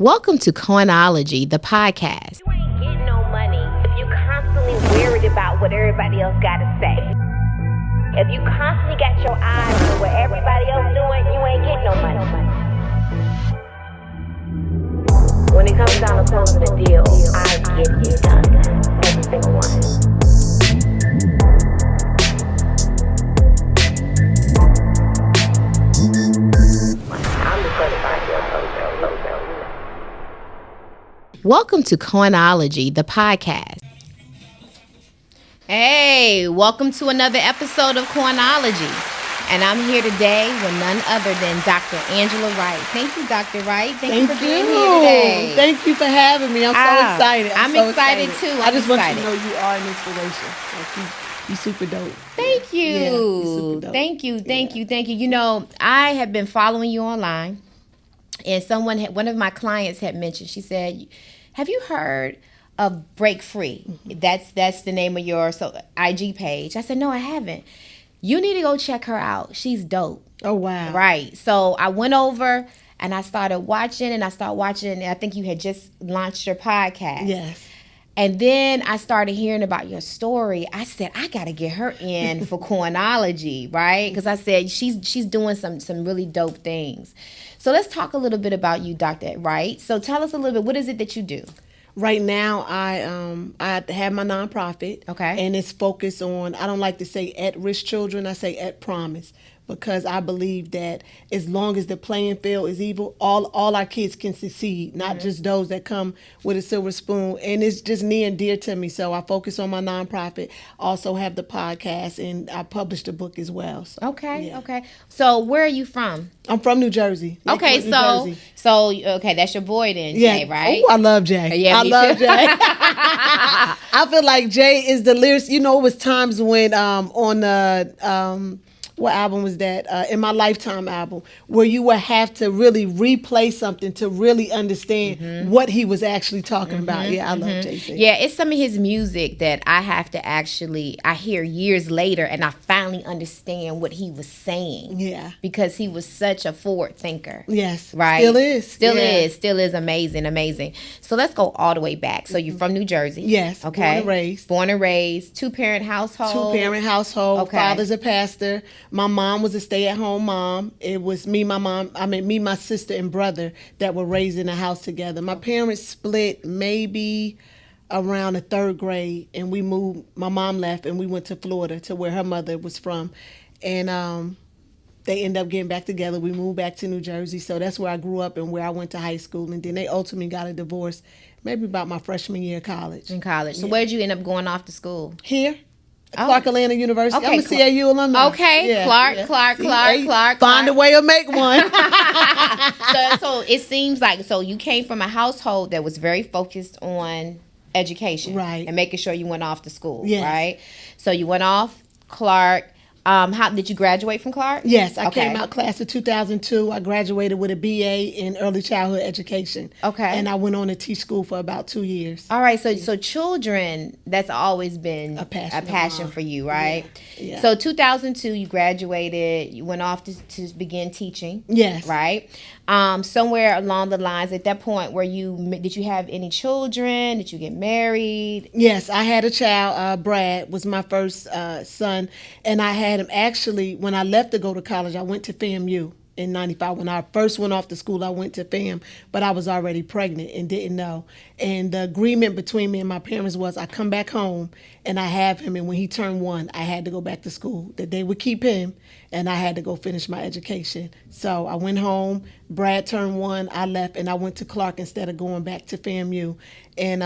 Welcome to Coinology the Podcast. You ain't getting no money if you constantly worried about what everybody else got to say. If you constantly got your eyes on what everybody else doing, you ain't getting no money. When it comes down to closing a deal, I get it done. Every single one. I'm the certified deal closer. Welcome to Coinology the Podcast. Hey, welcome to another episode of Coinology. And I'm here today with none other than Dr. Angela Wright. Thank you, Dr. Wright. Thank you for being here today. Thank you for having me. I'm so excited. I'm so excited too. I just want you to know you are an inspiration. Like you super dope. Thank you. Yeah, you're super dope. Thank you. You know, I have been following you online, and one of my clients had mentioned, she said, have you heard of Break Free? Mm-hmm. That's the name of your IG page. I said, no, I haven't. You need to go check her out. She's dope. Oh, wow. Right. So I went over and I started watching, and I think you had just launched your podcast. Yes. And then I started hearing about your story. I said, I got to get her in for Coinology, right? Because I said she's doing some really dope things. So let's talk a little bit about you, Dr. Wright. So tell us a little bit, what is it that you do? Right now, I have my nonprofit. Okay. And it's focused on, I don't like to say at-risk children, I say at promise. Because I believe that as long as the playing field is evil, all our kids can succeed, not just those that come with a silver spoon. And it's just near and dear to me. So I focus on my nonprofit, also have the podcast, and I published a book as well. So, Okay. So where are you from? I'm from New Jersey. Okay, New Jersey. so that's your boy then, Jay, right? Oh, I love Jay. Yeah, I love too. Jay. I feel like Jay is the lyrics. You know, it was times when on the what album was that? In My Lifetime album, where you would have to really replay something to really understand what he was actually talking about. Yeah, I love Jay-Z. Yeah, it's some of his music that I have to I hear years later, and I finally understand what he was saying. Yeah. Because he was such a forward thinker. Yes. Right? Still is. Still is amazing. So let's go all the way back. So you're from New Jersey. Yes. Okay. Born and raised. Two-parent household. Okay. Father's a pastor. My mom was a stay-at-home mom. It was me, my sister, and brother that were raised in a house together. My parents split maybe around the third grade, and we moved. My mom left, and we went to Florida, to where her mother was from. And they ended up getting back together. We moved back to New Jersey, so that's where I grew up and where I went to high school. And then they ultimately got a divorce maybe about my freshman year of college. In college. So where did you end up going off to school? Here. Clark Atlanta University. Okay, I'm a CAU alumni. Okay, Yeah, Clark. Find a way to make one. So it seems like, so you came from a household that was very focused on education. Right. And making sure you went off to school. Yes. Right? So you went off Clark. How did you graduate from Clark? Yes, I came out class of 2002. I graduated with a BA in early childhood education. Okay. And I went on to teach school for about 2 years. All right, so children, that's always been a passion for you, right? Yeah. So 2002, you graduated, you went off to begin teaching. Yes. Right? Somewhere along the lines, at that point, did you have any children? Did you get married? Yes, I had a child. Brad was my first son, and I had him actually, when I left to go to college, I went to FAMU in 95. When I first went off to school, I went to FAM, but I was already pregnant and didn't know. And the agreement between me and my parents was I come back home and I have him, and when he turned 1, I had to go back to school, that they would keep him, and I had to go finish my education. So I went home, Brad turned 1, I left, and I went to Clark instead of going back to FAMU. And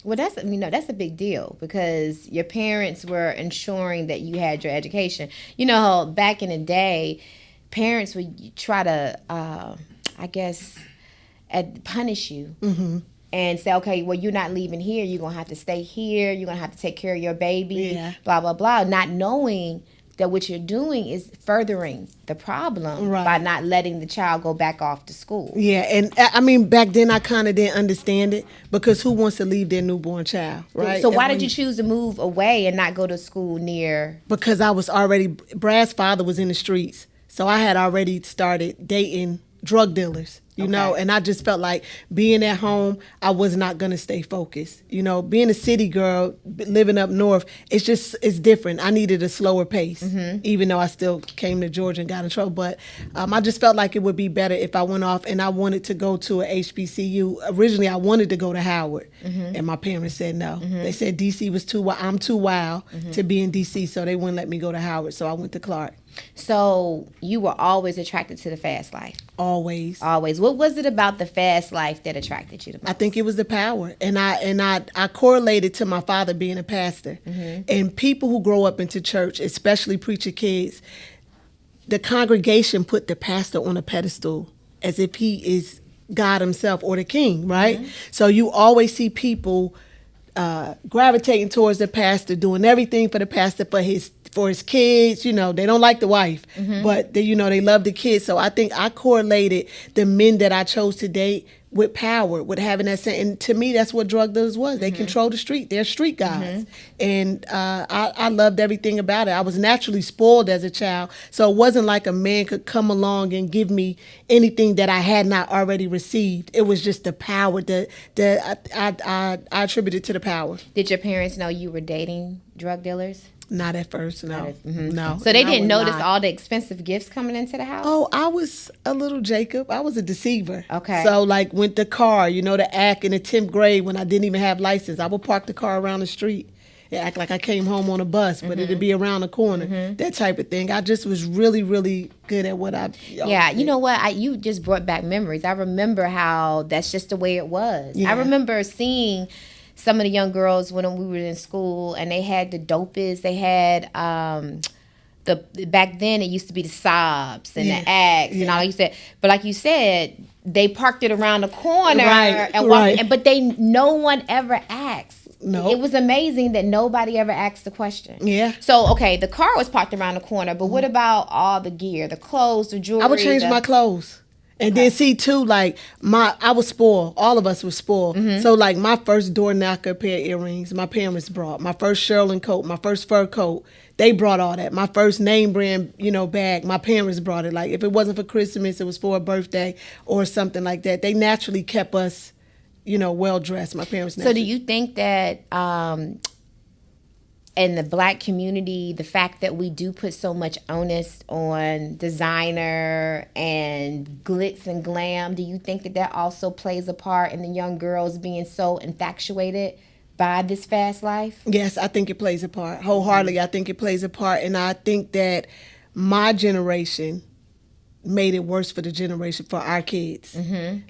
well, that's a big deal, because your parents were ensuring that you had your education. You know, back in the day, parents would try to, punish you. Mm-hmm. And say, okay, well, you're not leaving here. You're going to have to stay here. You're going to have to take care of your baby, blah, blah, blah. Not knowing that what you're doing is furthering the problem by not letting the child go back off to school. Yeah, and I mean, back then I kind of didn't understand it, because who wants to leave their newborn child, right? So why did you choose to move away and not go to school near? Because I was already, Brad's father was in the streets. So I had already started dating drug dealers. you know, and I just felt like being at home, I was not going to stay focused. You know, being a city girl, living up north, it's different. I needed a slower pace, even though I still came to Georgia and got in trouble. But I just felt like it would be better if I went off and I wanted to go to a HBCU. Originally, I wanted to go to Howard, and my parents said no. They said DC was too wild. I'm too wild to be in DC, so they wouldn't let me go to Howard. So I went to Clark. So you were always attracted to the fast life? Always. What was it about the fast life that attracted you the most? I think it was the power, and I correlated to my father being a pastor, and people who grow up into church, especially preacher kids, the congregation put the pastor on a pedestal as if he is God himself or the king, right? So you always see people gravitating towards the pastor, doing everything for the pastor, for his kids. You know, they don't like the wife, but they love the kids. So I think I correlated the men that I chose to date with power, with having that sense. And to me, that's what drug dealers was. They control the street. They're street guys. And I loved everything about it. I was naturally spoiled as a child. So it wasn't like a man could come along and give me anything that I had not already received. It was just the power that I attributed to the power. Did your parents know you were dating drug dealers? Not at first, no. No. So they didn't notice all the expensive gifts coming into the house? Oh, I was a little Jacob. I was a deceiver. Okay. So like with the car, the act in the 10th grade when I didn't even have license, I would park the car around the street and act like I came home on a bus, but it'd be around the corner, that type of thing. I just was really, really good at what I Yeah, you know what? You just brought back memories. I remember how that's just the way it was. Yeah. I remember seeing some of the young girls when we were in school, and they had the dopest. They had back then it used to be the sobs and the Axe and all you said. But like you said, they parked it around the corner and walked, but no one ever asked. No. It was amazing that nobody ever asked the question. Yeah. So, okay, the car was parked around the corner, but what about all the gear, the clothes, the jewelry? I would change my clothes. And then see too, like I was spoiled. All of us were spoiled. So like my first door knocker pair of earrings, my parents brought. My first Sherlin coat, my first fur coat, they brought all that. My first name brand, bag, my parents brought it. Like if it wasn't for Christmas, it was for a birthday or something like that. They naturally kept us, well dressed. My parents. So do you think that in the Black community, the fact that we do put so much onus on designer and glitz and glam, do you think that also plays a part in the young girls being so infatuated by this fast life? Yes, I think it plays a part. Wholeheartedly, I think it plays a part. And I think that my generation made it worse for the generation, for our kids.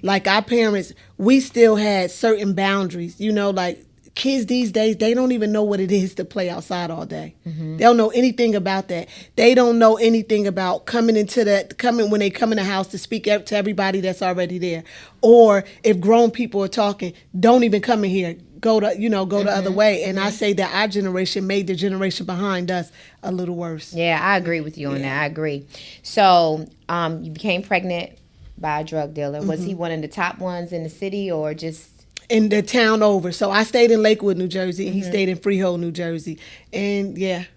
Like our parents, we still had certain boundaries, like kids these days, they don't even know what it is to play outside all day. They don't know anything about that. They don't know anything about coming when they come in the house to speak to everybody that's already there. Or if grown people are talking, don't even come in here. Go the other way. And I say that our generation made the generation behind us a little worse. Yeah, I agree with you on that. I agree. So you became pregnant by a drug dealer. Was he one of the top ones in the city or just... In the town over. So I stayed in Lakewood, New Jersey, and he stayed in Freehold, New Jersey. And and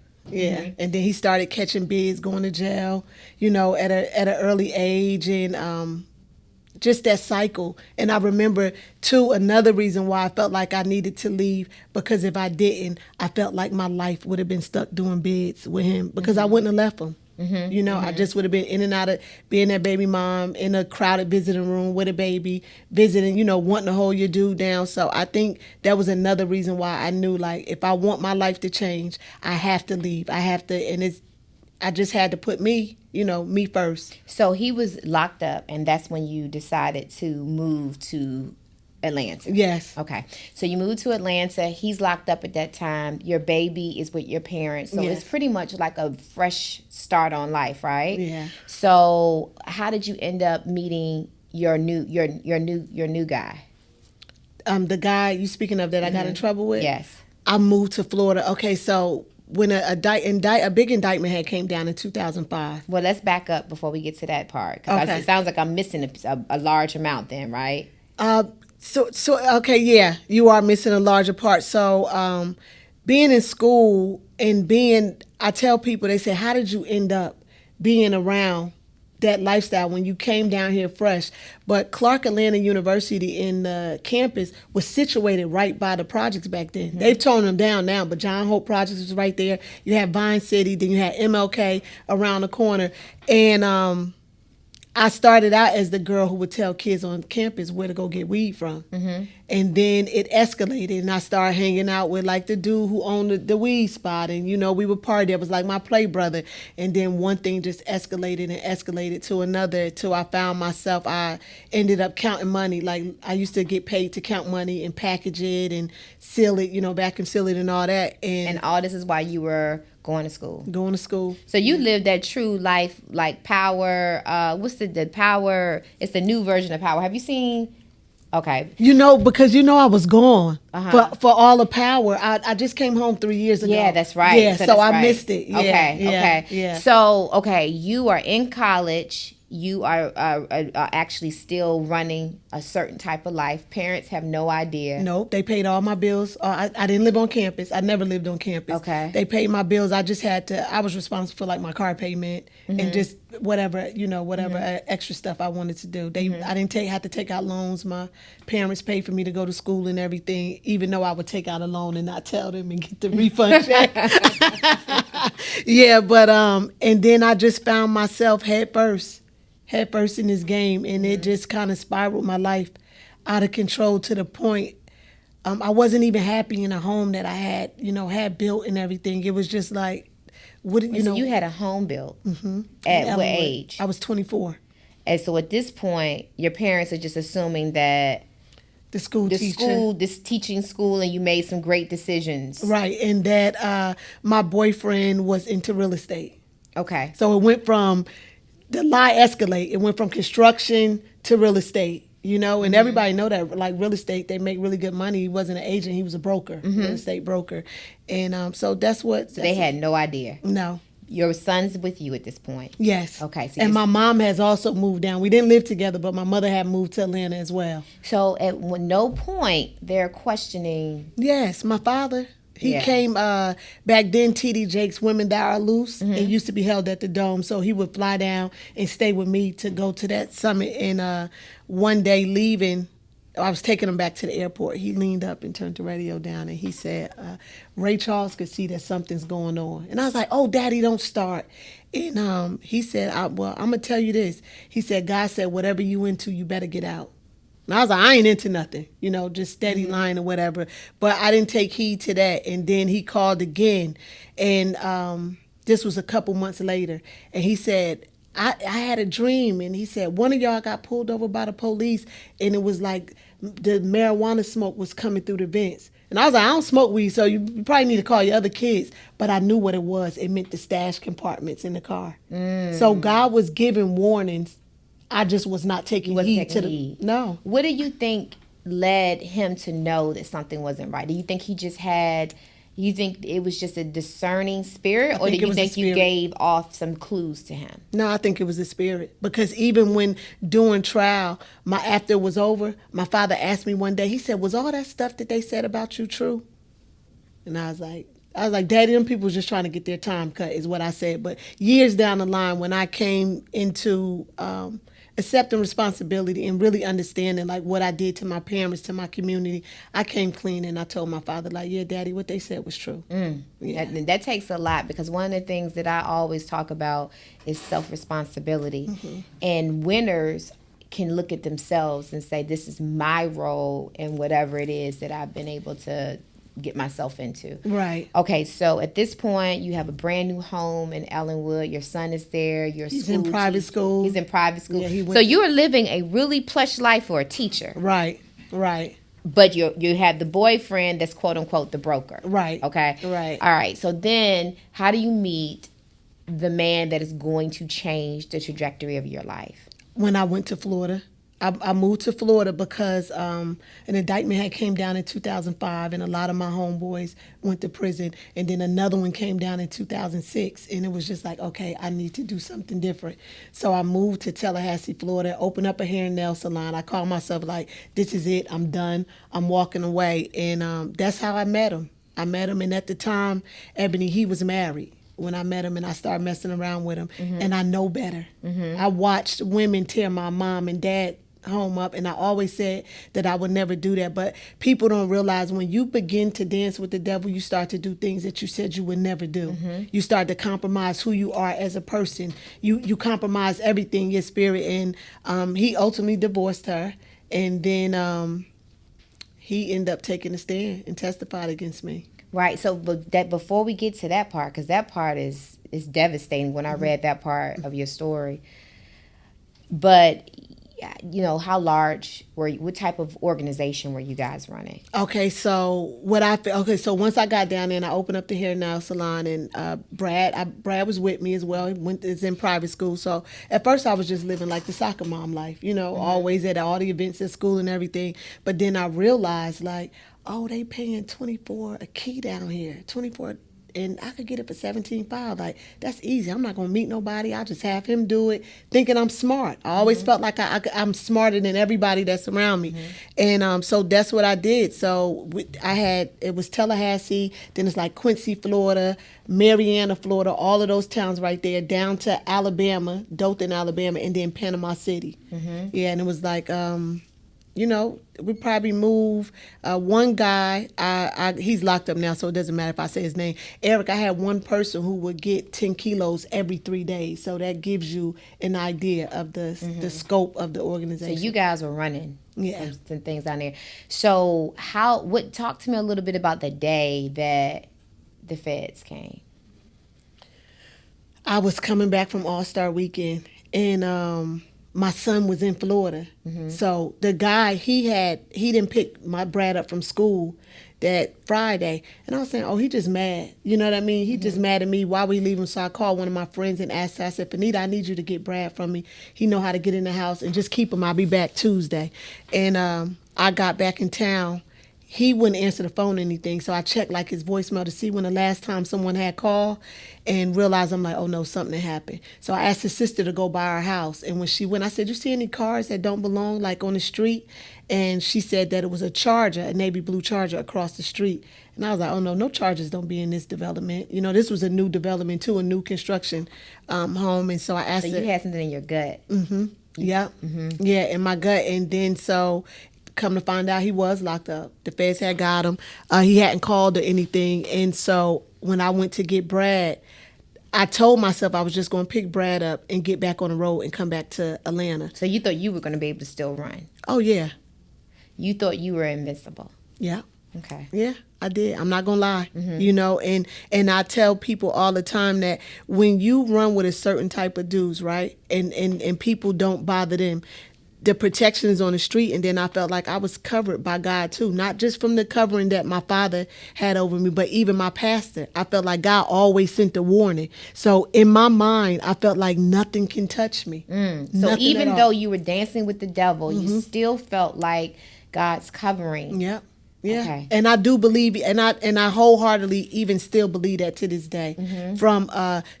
then he started catching bids, going to jail, at an early age, and just that cycle. And I remember too, another reason why I felt like I needed to leave, because if I didn't, I felt like my life would have been stuck doing bids with him, because I wouldn't have left him. I just would have been in and out of being that baby mom in a crowded visiting room with a baby, visiting, wanting to hold your dude down. So I think that was another reason why I knew, like, if I want my life to change, I have to leave. I just had to put me first. So he was locked up, and that's when you decided to move to Atlanta. Yes. Okay. So you moved to Atlanta. He's locked up at that time. Your baby is with your parents. So it's pretty much like a fresh start on life, right? Yeah. So how did you end up meeting your new guy? The guy you speaking of that I got in trouble with? Yes. I moved to Florida. Okay, so when a big indictment had came down in 2005. Well, let's back up before we get to that part. Because it sounds like I'm missing a large amount then, right? So okay, yeah, you are missing a larger part. So being in school and I tell people, they say, how did you end up being around that lifestyle when you came down here fresh. But Clark Atlanta University in the campus was situated right by the projects back then. They've torn them down now, but John Hope Projects was right there. You had Vine City, then you had MLK around the corner. And I started out as the girl who would tell kids on campus where to go get weed from. And then it escalated, and I started hanging out with like the dude who owned the weed spot, and we would party. That was like my play brother. And then one thing just escalated and escalated to another till I found myself, I ended up counting money. Like I used to get paid to count money and package it and seal it, vacuum seal it and all that. And all this is why you were going to school. Going to school. So you lived that true life, like Power. What's the Power? It's the new version of Power. Have you seen? Okay. Because I was gone for all the Power. I just came home 3 years ago. Yeah, that's right. Yeah, so I missed it. Yeah, Okay. Yeah. So, you are in college. You are actually still running a certain type of life. Parents have no idea. Nope, they paid all my bills. I didn't live on campus. I never lived on campus. Okay. They paid my bills. I just had to, I was responsible for like my car payment and just whatever extra stuff I wanted to do. I didn't have to take out loans. My parents paid for me to go to school and everything, even though I would take out a loan and not tell them and get the refund check. Yeah, but and then I just found myself head first in this game, and it just kind of spiraled my life out of control to the point I wasn't even happy in a home that I had built and everything. It was just like, So you had a home built at what age? I was 24. And so at this point, your parents are just assuming that this teaching school, and you made some great decisions, right? And that my boyfriend was into real estate. Okay. So it went from the lie escalate. It went from construction to real estate, and everybody know that, like, real estate, they make really good money. He wasn't an agent. He was a broker, real estate broker. And so that's what... They had no idea. No. Your son's with you at this point? Yes. Okay. So and my mom has also moved down. We didn't live together, but my mother had moved to Atlanta as well. So at no point they're questioning... Yes, my father... He came back then. TD Jakes Women That Are Loose. It used to be held at the Dome, so he would fly down and stay with me to go to that summit. And one day leaving, I was taking him back to the airport. He leaned up and turned the radio down, and he said, "Ray Charles could see that something's going on." And I was like, "Oh, Daddy, don't start." And he said, "Well, I'm gonna tell you this." He said, "God said whatever you into, you better get out." And I was like, I ain't into nothing, just steady lying or whatever. But I didn't take heed to that. And then he called again. And this was a couple months later. And he said, I had a dream. And he said, one of y'all got pulled over by the police. And it was like the marijuana smoke was coming through the vents. And I was like, I don't smoke weed, so you probably need to call your other kids. But I knew what it was. It meant the stash compartments in the car. So God was giving warnings. I just was not taking heed to the... No. What do you think led him to know that something wasn't right? Do you think he just had... You think it was just a discerning spirit? Or do you think you gave off some clues to him? No, I think it was the spirit. Because even when doing trial, after it was over, my father asked me one day, he said, was all that stuff that they said about you true? And I was like, Daddy, them people was just trying to get their time cut, is what I said. But years down the line, when I came into accepting responsibility and really understanding like what I did to my parents, to my community, I came clean and I told my father, like, yeah, Daddy, what they said was true. Yeah. That takes a lot, because one of the things that I always talk about is self-responsibility. And winners can look at themselves and say, this is my role in whatever it is that I've been able to get myself into. Right. Okay, so at this point, you have a brand new home in Ellenwood. Your son is there. He's in private school. He's in private school. Yeah, so you are living a really plush life for a teacher. Right. But you have the boyfriend that's quote unquote the broker. Right. Okay. Right. All right. So then, how do you meet the man that is going to change the trajectory of your life? When I went to Florida. I moved to Florida because an indictment had came down in 2005, and a lot of my homeboys went to prison. And then another one came down in 2006, and it was just like, okay, I need to do something different. So I moved to Tallahassee, Florida, opened up a hair and nail salon. I called myself like, this is it, I'm done, I'm walking away. And that's how I met him. And at the time, Ebony, he was married. when I met him and I started messing around with him, and I know better. I watched women tear my mom and dad home up, and I always said that I would never do that. But people don't realize when you begin to dance with the devil, you start to do things that you said you would never do. You start to compromise who you are as a person. You compromise everything, your spirit. And he ultimately divorced her, and then he ended up taking a stand and testified against me. Right. So, but that before we get to that part, because that part is devastating when I read that part of your story. But how large what type of organization were you guys running? Okay, so so once I got down there and I opened up the hair and nail salon, and Brad was with me as well. He is in private school. So at first I was just living like the soccer mom life, always at all the events at school and everything. But then I realized they paying $24 a key down here, $24. And I could get it for $17.5. Like, that's easy. I'm not going to meet nobody. I'll just have him do it, thinking I'm smart. I always felt like I'm smarter than everybody that's around me. And so that's what I did. So it was Tallahassee, then it's like Quincy, Florida, Marianna, Florida, all of those towns right there, down to Alabama, Dothan, Alabama, and then Panama City. Yeah, and it was like... we probably move one guy. He's locked up now, so it doesn't matter if I say his name. Eric, I had one person who would get 10 kilos every 3 days. So that gives you an idea of the scope of the organization. So you guys were running some things down there. So talk to me a little bit about the day that the feds came. I was coming back from All-Star Weekend, and my son was in Florida. So the guy, he didn't pick my Brad up from school that Friday. And I was saying, he just mad. You know what I mean? He just mad at me. Why we leave him? So I called one of my friends and asked her, I said, Fanita, I need you to get Brad from me. He know how to get in the house, and just keep him. I'll be back Tuesday. And I got back in town. He wouldn't answer the phone or anything, so I checked his voicemail to see when the last time someone had called, and realized I'm like, oh no, something happened. So I asked his sister to go by our house, and when she went, I said, you see any cars that don't belong on the street? And she said that it was a Charger, a navy blue Charger across the street. And I was like, oh no Chargers don't be in this development. This was a new development too, a new construction home. And so I asked her. So you had something in your gut. Yeah. Yeah, in my gut. And then so... come to find out, he was locked up. The feds had got him. He hadn't called or anything. And so when I went to get Brad, I told myself I was just going to pick Brad up and get back on the road and come back to Atlanta. So you thought you were going to be able to still run? Oh, yeah. You thought you were invincible? Yeah. Okay. Yeah, I did. I'm not going to lie. And I tell people all the time that when you run with a certain type of dudes, right, and people don't bother them, the protection is on the street. And then I felt like I was covered by God too, not just from the covering that my father had over me, but even my pastor. I felt like God always sent a warning. So in my mind, I felt like nothing can touch me. So even though you were dancing with the devil, you still felt like God's covering. Yeah. Yeah, okay. And I do believe, and I wholeheartedly even still believe that to this day. From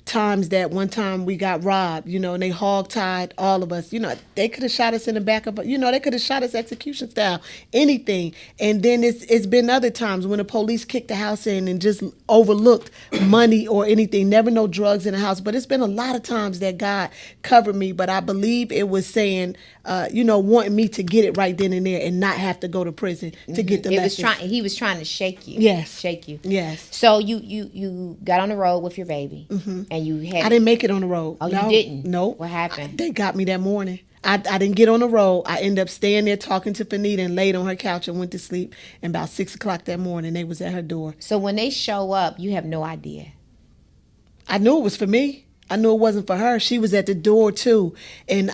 times that one time we got robbed, and they hog-tied all of us. They could have shot us in the back of, they could have shot us execution style, anything. And then it's been other times when the police kicked the house in and just overlooked money or anything. Never no drugs in the house. But it's been a lot of times that God covered me. But I believe it was saying, wanting me to get it right then and there and not have to go to prison to get the lesson. He was trying to shake you. Yes. Shake you. Yes. So you got on the road with your baby, and you had. I didn't make it on the road. Oh, no, you didn't? Nope. What happened? They got me that morning. I didn't get on the road. I ended up staying there talking to Fanita and laid on her couch and went to sleep. And about 6 o'clock that morning, they was at her door. So when they show up, you have no idea. I knew it was for me. I knew it wasn't for her. She was at the door too, and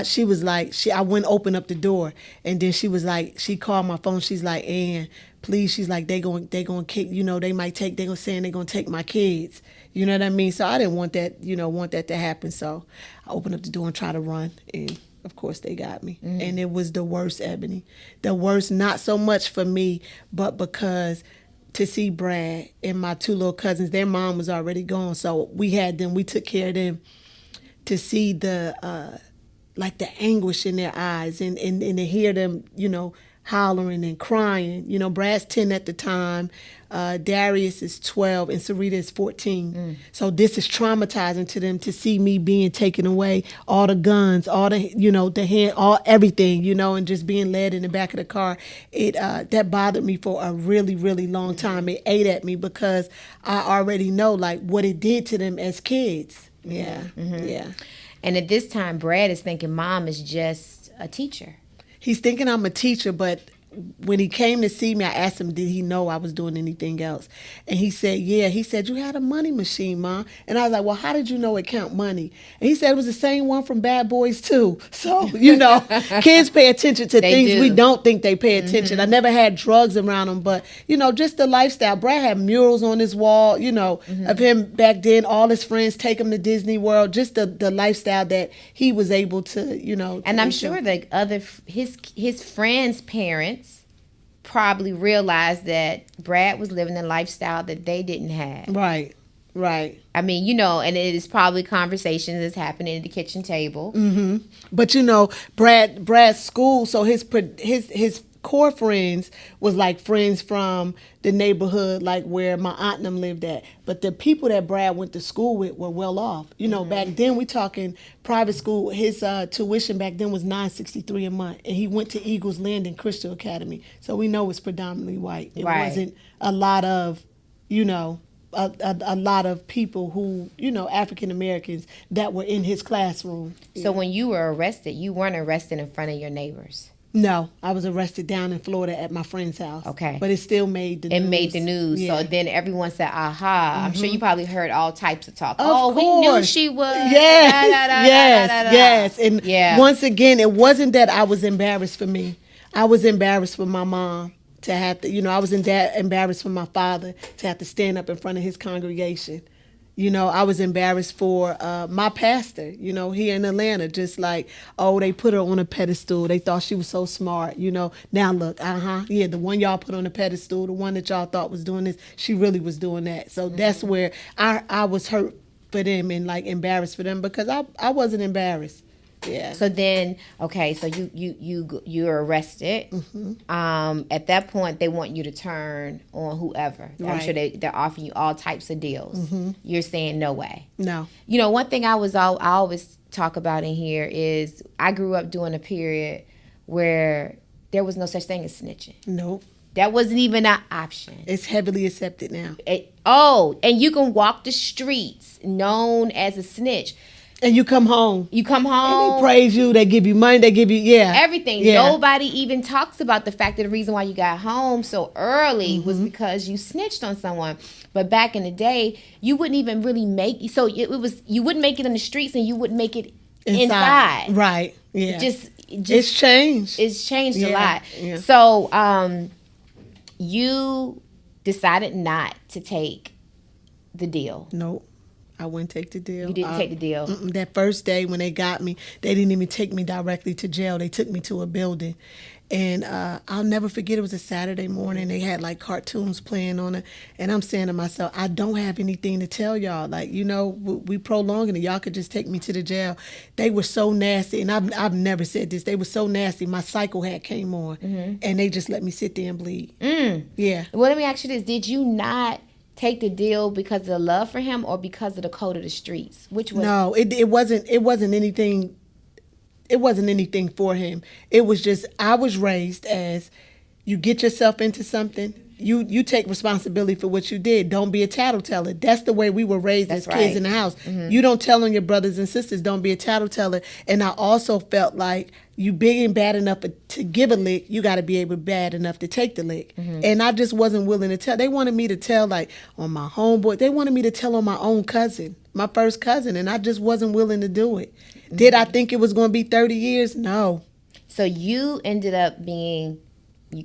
she was like, I went open up the door, and then she was like, she called my phone. She's like, Ann, please. She's like, they going kick. They might take. They saying they gonna take my kids. You know what I mean? So I didn't want that. Want that to happen. So I opened up the door and tried to run, and of course they got me. And it was the worst, Ebony. The worst, not so much for me, but because to see Brad and my two little cousins, their mom was already gone, so we took care of them. To see the the anguish in their eyes and to hear them, hollering and crying. You know, Brad's 10 at the time. Darius is 12 and Sarita is 14. So this is traumatizing to them to see me being taken away, all the guns, all the, the hand, all everything, and just being led in the back of the car. It that bothered me for a really, really long time. It ate at me because I already know like what it did to them as kids. Yeah. Yeah. And at this time, Brad is thinking mom is just a teacher. He's thinking I'm a teacher, but when he came to see me, I asked him, did he know I was doing anything else? And he said, yeah. He said, you had a money machine, Mom. And I was like, well, how did you know it count money? And he said it was the same one from Bad Boys 2. So, kids pay attention to things we don't think they pay attention. I never had drugs around them, but, just the lifestyle. Brad had murals on his wall, of him back then, all his friends take him to Disney World, just the lifestyle that he was able to, And I'm sure that his friends' parents probably realized that Brad was living a lifestyle that they didn't have. Right. I mean, and it is probably conversations that's happening at the kitchen table. But Brad's school, so his core friends was like friends from the neighborhood, like where my aunt and them lived at. But the people that Brad went to school with were well off. Back then we talking private school. His tuition back then was $963 a month, and he went to Eagles Landing Crystal Academy. So we know it's predominantly white. It wasn't a lot of, a lot of people who, African Americans that were in his classroom. So when you were arrested, you weren't arrested in front of your neighbors. No, I was arrested down in Florida at my friend's house. Okay. But it still made the news. It made the news. Yeah. So then everyone said, aha. I'm sure you probably heard all types of talk. Of course. We knew she was. Yes. And once again, it wasn't that I was embarrassed for me. I was embarrassed for my mom to have to, I was embarrassed for my father to have to stand up in front of his congregation. I was embarrassed for my pastor, here in Atlanta, just like, they put her on a pedestal. They thought she was so smart, Now look, the one y'all put on a pedestal, the one that y'all thought was doing this, she really was doing that. So that's where I was hurt for them and like embarrassed for them because I wasn't embarrassed. Yeah. So then, okay, so you're arrested. At that point, they want you to turn on whoever. Right. I'm sure they're offering you all types of deals. You're saying no way. No. One thing I always talk about in here is I grew up during a period where there was no such thing as snitching. Nope. That wasn't even an option. It's heavily accepted now. And you can walk the streets known as a snitch. And you come home. And they praise you. They give you money. They give you, everything. Yeah. Nobody even talks about the fact that the reason why you got home so early was because you snitched on someone. But back in the day, you wouldn't even really you wouldn't make it in the streets and you wouldn't make it inside. Right. Yeah. It's changed. It's changed a lot. Yeah. So you decided not to take the deal. Nope. I wouldn't take the deal. You didn't take the deal? That first day when they got me, they didn't even take me directly to jail. They took me to a building. And I'll never forget, it was a Saturday morning. They had like cartoons playing on it. And I'm saying to myself, I don't have anything to tell y'all. Like, we prolonging it. Y'all could just take me to the jail. They were so nasty. And I've never said this. They were so nasty. My cycle had came on. And they just let me sit there and bleed. Yeah. Well, let me ask you this. Did you not take the deal because of the love for him or because of the code of the streets? Which was No, it wasn't anything. It wasn't anything for him. It was just I was raised as you get yourself into something, you take responsibility for what you did. Don't be a tattleteller. That's the way we were raised as kids in the house. You don't tell on your brothers and sisters. Don't be a tattleteller. And I also felt like you big and bad enough to give a lick, you got to be able bad enough to take the lick. And I just wasn't willing to tell. They wanted me to tell like on my homeboy. They wanted me to tell on my own cousin, my first cousin, and I just wasn't willing to do it. Did I think it was going to be 30 years? No. So you ended up being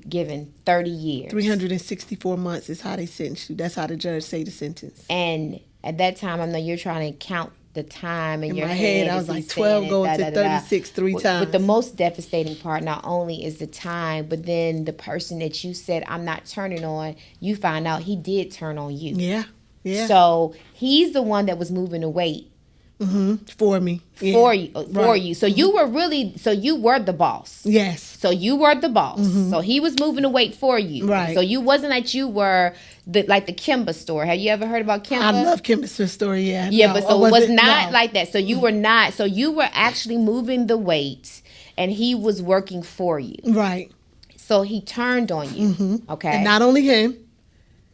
given 30 years. 364 months is how they sentence you. That's how the judge say the sentence. And at that time, I know you're trying to count the time in your my head. I was like 12 going to 36 three times. But the most devastating part not only is the time, but then the person that you said, I'm not turning on, you find out he did turn on you. Yeah. So he's the one that was moving the weight For me. Yeah. For you. Right. So you were the boss. Yes. So you were the boss. So he was moving the weight for you. Right. So you wasn't like you were like the Kimba store. Have you ever heard about Kimba? I love Kimba's story, yeah. Yeah, No, but so it was not no. like that. So you were not. So you were actually moving the weight, and he was working for you. Right. So he turned on you. Okay. And not only him.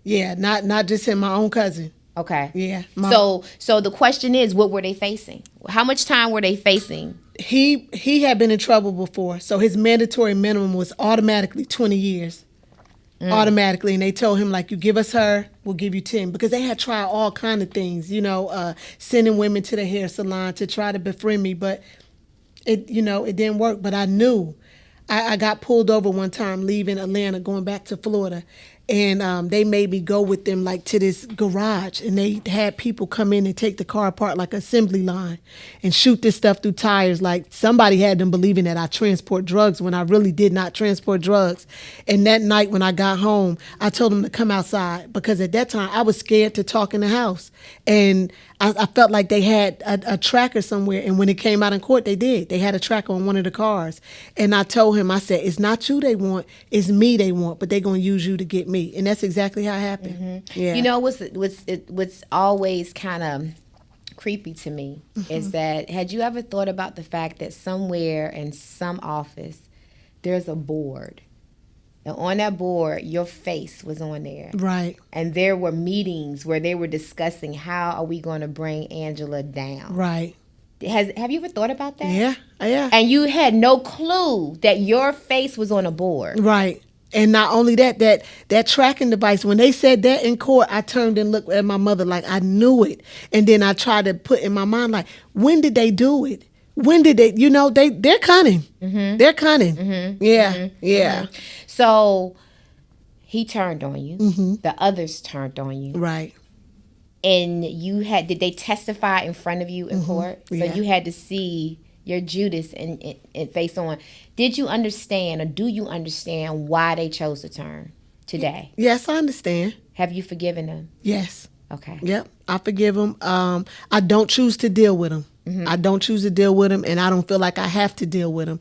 Yeah, not just him, my own cousin. Okay. Yeah. So the question is, what were they facing? How much time were they facing? He had been in trouble before, so his mandatory minimum was automatically 20 years. Automatically, and they told him, like, you give us her, we'll give you 10, because they had tried all kind of things, sending women to the hair salon to try to befriend me, but it didn't work. But I knew. I got pulled over one time leaving Atlanta, going back to Florida, and they made me go with them like to this garage, and they had people come in and take the car apart like assembly line and shoot this stuff through tires. Like somebody had them believing that I transport drugs when I really did not transport drugs. And that night when I got home, I told them to come outside, because at that time I was scared to talk in the house, and I felt like they had a tracker somewhere. And when it came out in court, they did. They had a tracker on one of the cars. And I told him, I said, it's not you they want, it's me they want, but they're going to use you to get me. And that's exactly how it happened. Yeah. You know, what's always kind of creepy to me is that, had you ever thought about the fact that somewhere in some office, there's a board? And on that board, your face was on there. Right. And there were meetings where they were discussing, how are we going to bring Angela down? Right. Have you ever thought about that? Yeah. And you had no clue that your face was on a board. Right. And not only that tracking device, when they said that in court, I turned and looked at my mother like I knew it. And then I tried to put in my mind, like, when did they do it? When did they, they're cunning. They're cunning. Yeah. So he turned on you. The others turned on you. Right. And did they testify in front of you in court? So Yeah. you had to see your Judas and face on. Did you understand, or do you understand why they chose to turn today? Yes, I understand. Have you forgiven them? Yes. Okay. Yep, I forgive them. I don't choose to deal with them. I don't choose to deal with them, and I don't feel like I have to deal with them.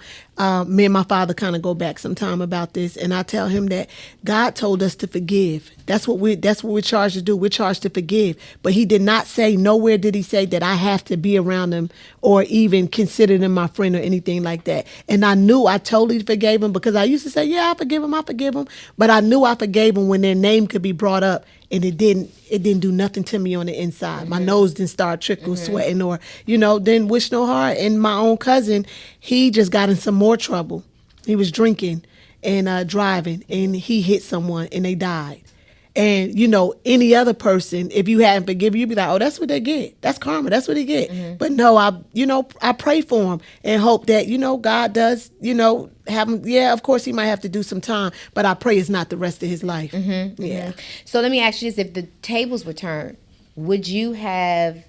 Me and my father kind of go back sometime about this, and I tell him that God told us to forgive. That's what we're charged to do. We're charged to forgive. But he did not say, nowhere did he say that I have to be around them or even consider them my friend or anything like that. And I knew I totally forgave them, because I used to say, yeah, I forgive them. But I knew I forgave them when their name could be brought up, and it didn't do nothing to me on the inside. My nose didn't start trickle sweating, or, didn't wish no harm. And my own cousin, he just got in some more trouble. He was drinking and driving, and he hit someone and they died. And, any other person, if you hadn't forgiven, you'd be like, oh, that's what they get. That's karma. That's what they get. But no, I pray for him and hope that, God does, have him. Yeah, of course he might have to do some time, but I pray it's not the rest of his life. Yeah. So let me ask you this. If the tables were turned, would you have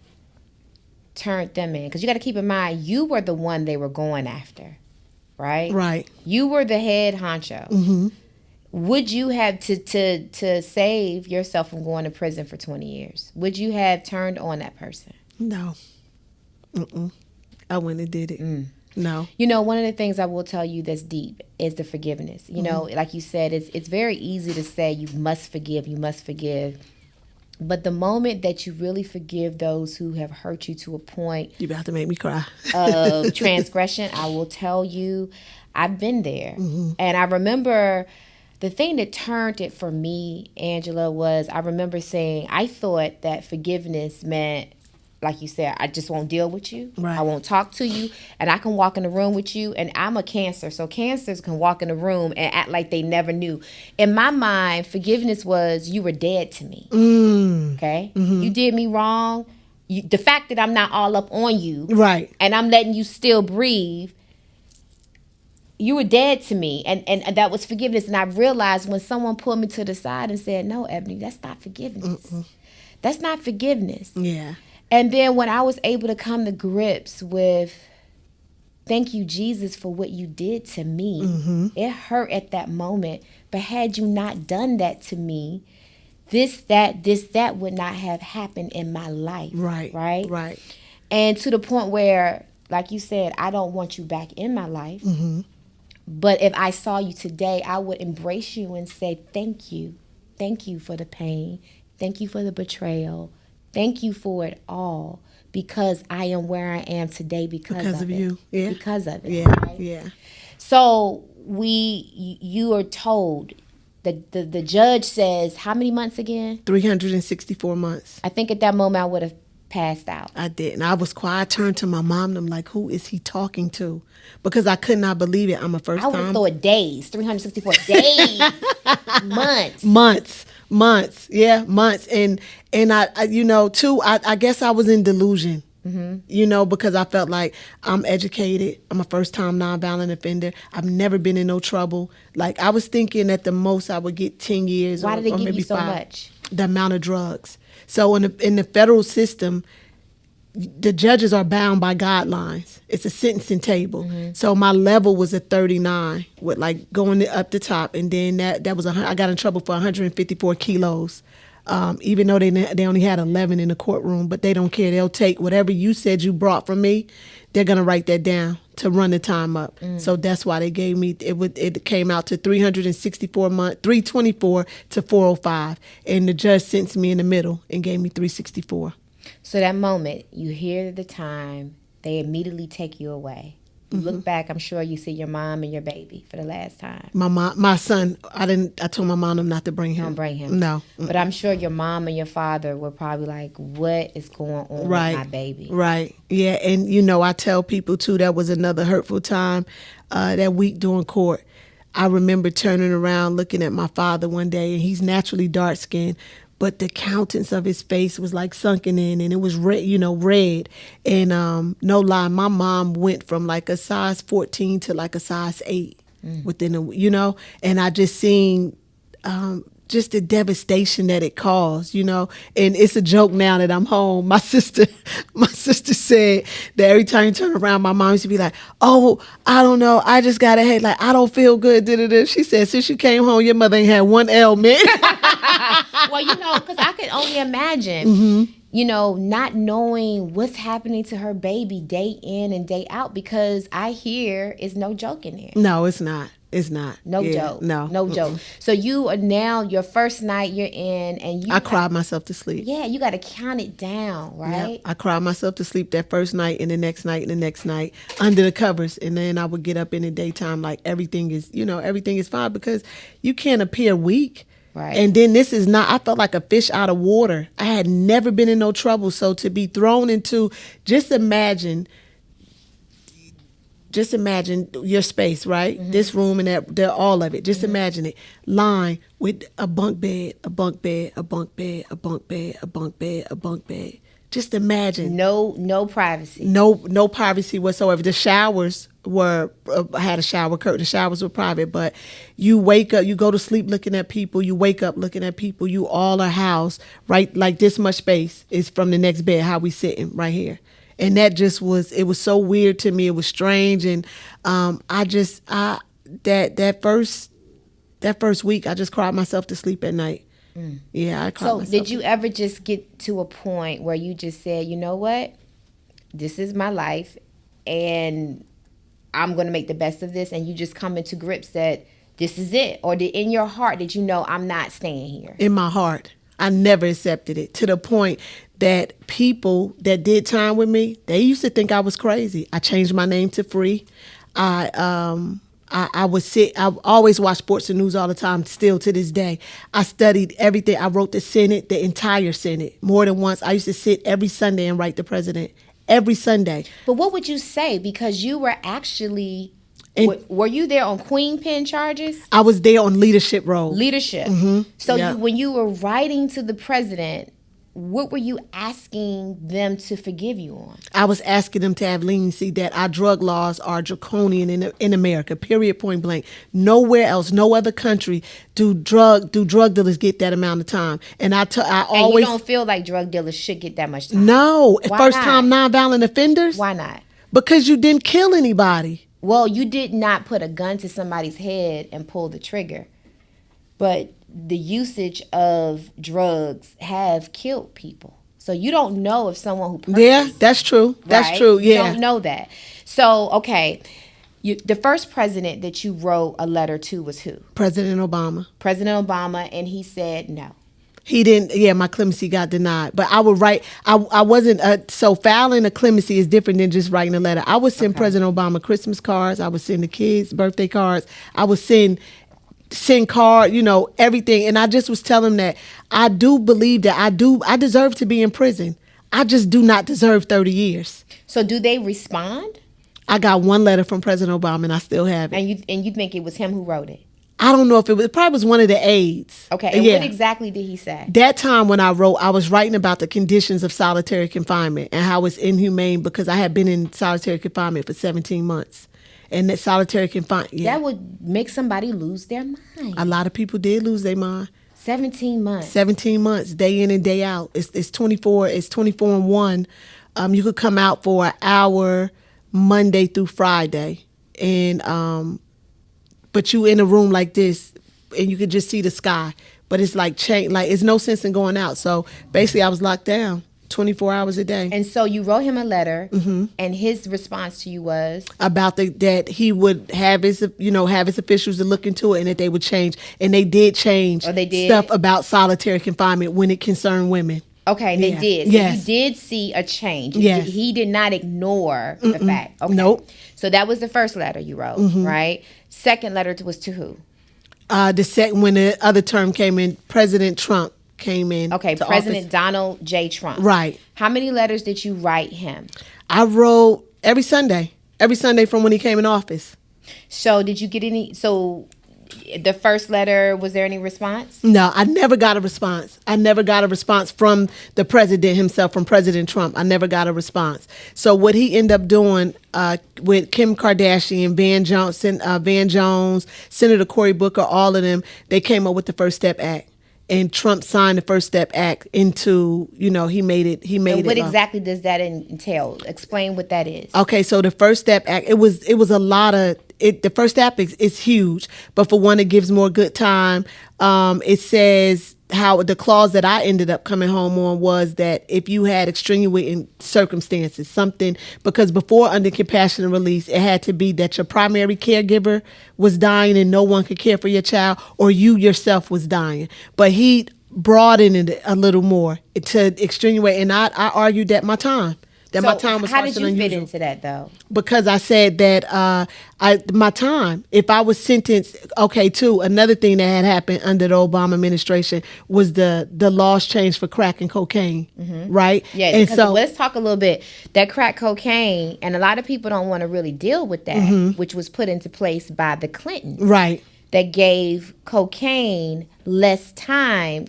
turned them in? Because you got to keep in mind, you were the one they were going after, right? Right. You were the head honcho. Would you have to save yourself from going to prison for 20 years? Would you have turned on that person? No. I wouldn't have did it. No. One of the things I will tell you that's deep is the forgiveness. Like you said, it's very easy to say you must forgive. But the moment that you really forgive those who have hurt you to a point, you about to make me cry, of transgression, I will tell you, I've been there. And I remember the thing that turned it for me, Angela, was I remember saying, I thought that forgiveness meant, like you said, I just won't deal with you. Right. I won't talk to you. And I can walk in the room with you. And I'm a Cancer. So Cancers can walk in the room and act like they never knew. In my mind, forgiveness was, you were dead to me. Okay? You did me wrong. The fact that I'm not all up on you. Right. And I'm letting you still breathe. You were dead to me, and that was forgiveness. And I realized when someone pulled me to the side and said, no, Ebony, that's not forgiveness. That's not forgiveness. Yeah. And then when I was able to come to grips with, thank you, Jesus, for what you did to me, it hurt at that moment. But had you not done that to me, this, that would not have happened in my life. Right. Right? Right. And to the point where, like you said, I don't want you back in my life. But if I saw you today, I would embrace you and say, thank you. Thank you for the pain. Thank you for the betrayal. Thank you for it all. Because I am where I am today because of you. Yeah. Because of it. Yeah. Right? Yeah. So you are told, the judge says, how many months again? 364 months. I think at that moment I would have passed out. I didn't. I was quiet. I turned to my mom and I'm like, who is he talking to? Because I could not believe it. I'm a first I would time. have thought days, 364 days, months. Yeah, months. And I you know, too, I guess I was in delusion. You know, because I felt like I'm educated. I'm a first time nonviolent offender. I've never been in no trouble. Like, I was thinking at the most I would get 10 years. Why did they give maybe you so 5. much? The amount of drugs. So in the federal system, the judges are bound by guidelines. It's a sentencing table. So my level was a 39 with like going up the top. And then that was, I got in trouble for 154 kilos. Even though they only had 11 in the courtroom, but they don't care. They'll take whatever you said you brought from me. They're going to write that down to run the time up. So that's why they gave me, it came out to 364 months, 324 to 405. And the judge sentenced me in the middle and gave me 364. So that moment, you hear the time, they immediately take you away. You look back, I'm sure you see your mom and your baby for the last time. My son, I told my mom not to bring him. Don't bring him. No. But I'm sure your mom and your father were probably like, what is going on with my baby? Right. Yeah. And, you know, I tell people, too, that was another hurtful time that week during court. I remember turning around, looking at my father one day, and he's naturally dark-skinned, but the countenance of his face was like sunken in, and it was red, red. And no lie, my mom went from like a size 14 to like a size 8 within and I just seen just the devastation that it caused, And it's a joke now that I'm home. My sister said that every time you turn around, my mom used to be like, oh, I don't know, I just got a head, like, I don't feel good. She said, since you came home, your mother ain't had one ailment. Well, because I could only imagine, not knowing what's happening to her baby day in and day out, because I hear it's no joke in there. No, it's not. It's not. No joke. No joke. So you are now, your first night you're in, and I cried myself to sleep. Yeah, you got to count it down, right? Yeah, I cried myself to sleep that first night, and the next night, and the next night, under the covers. And then I would get up in the daytime like everything is fine, because you can't appear weak. Right. And then I felt like a fish out of water. I had never been in no trouble. So to be thrown into, just imagine your space, right? This room and that, all of it. Just imagine it. Line with a bunk bed, a bunk bed, a bunk bed, a bunk bed, a bunk bed, a bunk bed. Just imagine. No privacy. No privacy whatsoever. The showers had a shower curtain. The showers were private, but you wake up, you go to sleep looking at people, you wake up looking at people, you all are housed, right? Like this much space is from the next bed, how we sitting right here. And that just it was so weird to me. It was strange. And that first week, I just cried myself to sleep at night. Yeah, I cried myself. So did you ever just get to a point where you just said, you know what? This is my life, and I'm going to make the best of this, and you just come into grips that this is it? Or in your heart, did you know, I'm not staying here? In my heart. I never accepted it, to the point that people that did time with me, they used to think I was crazy. I changed my name to Free. I always watch sports and news all the time, still to this day. I studied everything. I wrote the Senate, the entire Senate, more than once. I used to sit every Sunday and write the president, every Sunday. But what would you say? Because you were actually, were you there on Queen Pen charges? I was there on leadership role. Leadership. Mm-hmm. So yeah. when you were writing to the president, what were you asking them to forgive you on? I was asking them to have leniency, that our drug laws are draconian in America, period, point blank. Nowhere else, no other country do drug dealers get that amount of time. And I always... you don't feel like drug dealers should get that much time? No. First-time nonviolent offenders? Why not? Because you didn't kill anybody. Well, you did not put a gun to somebody's head and pull the trigger. But the usage of drugs have killed people. So you don't know if someone who purchased, Yeah, that's true. That's right? true. You Yeah. don't know that. So, okay, the first president that you wrote a letter to was who? President Obama. President Obama, and he said no. He didn't. Yeah, my clemency got denied. But I would write. I wasn't. So filing a clemency is different than just writing a letter. I would send President Obama Christmas cards. I would send the kids birthday cards. I would send card. Everything. And I just was telling him that I do believe that I deserve to be in prison. I just do not deserve 30 years. So do they respond? I got one letter from President Obama, and I still have it. And you think it was him who wrote it? I don't know if it probably was one of the aides. Okay, and what exactly did he say? That time when I wrote, I was writing about the conditions of solitary confinement and how it's inhumane because I had been in solitary confinement for 17 months. And that solitary confinement, that would make somebody lose their mind. A lot of people did lose their mind. 17 months. 17 months, day in and day out. It's 24 and 1. You could come out for an hour Monday through Friday. And but you in a room like this, and you could just see the sky. But it's like it's no sense in going out. So basically, I was locked down 24 hours a day. And so you wrote him a letter, and his response to you was about that he would have his officials to look into it, and that they would change. And they did change stuff about solitary confinement when it concerned women. Okay, they did. So you did see a change. Yes. He did not ignore the fact. Okay. Nope. So that was the first letter you wrote, right? Second letter was to who? The second, when the other term came in, President Trump came in. Okay, President office. Donald J. Trump. Right. How many letters did you write him? I wrote every Sunday from when he came in office. So did you get any? So the first letter, was there any response? No, I never got a response. I never got a response from the president himself, from President Trump. I never got a response. So what he ended up doing with Kim Kardashian, Van Jones, Senator Cory Booker, all of them, they came up with the First Step Act. And Trump signed the First Step Act into, he made it. And what exactly does that entail? Explain what that is. Okay, so the First Step Act, it was a lot of it. The First Step is huge, but for one, it gives more good time. It says how the clause that I ended up coming home on was that if you had extenuating circumstances, something, because before under compassionate release, it had to be that your primary caregiver was dying and no one could care for your child, or you yourself was dying. But he broadened it a little more to extenuate, and I argued that my time was how did you unusual. fit into that though? Because I said that my time, if I was sentenced, another thing that had happened under the Obama administration was the laws changed for crack and cocaine, right? Yeah, and so let's talk a little bit. That crack cocaine, and a lot of people don't want to really deal with that, which was put into place by the Clintons. Right. That gave cocaine possession less time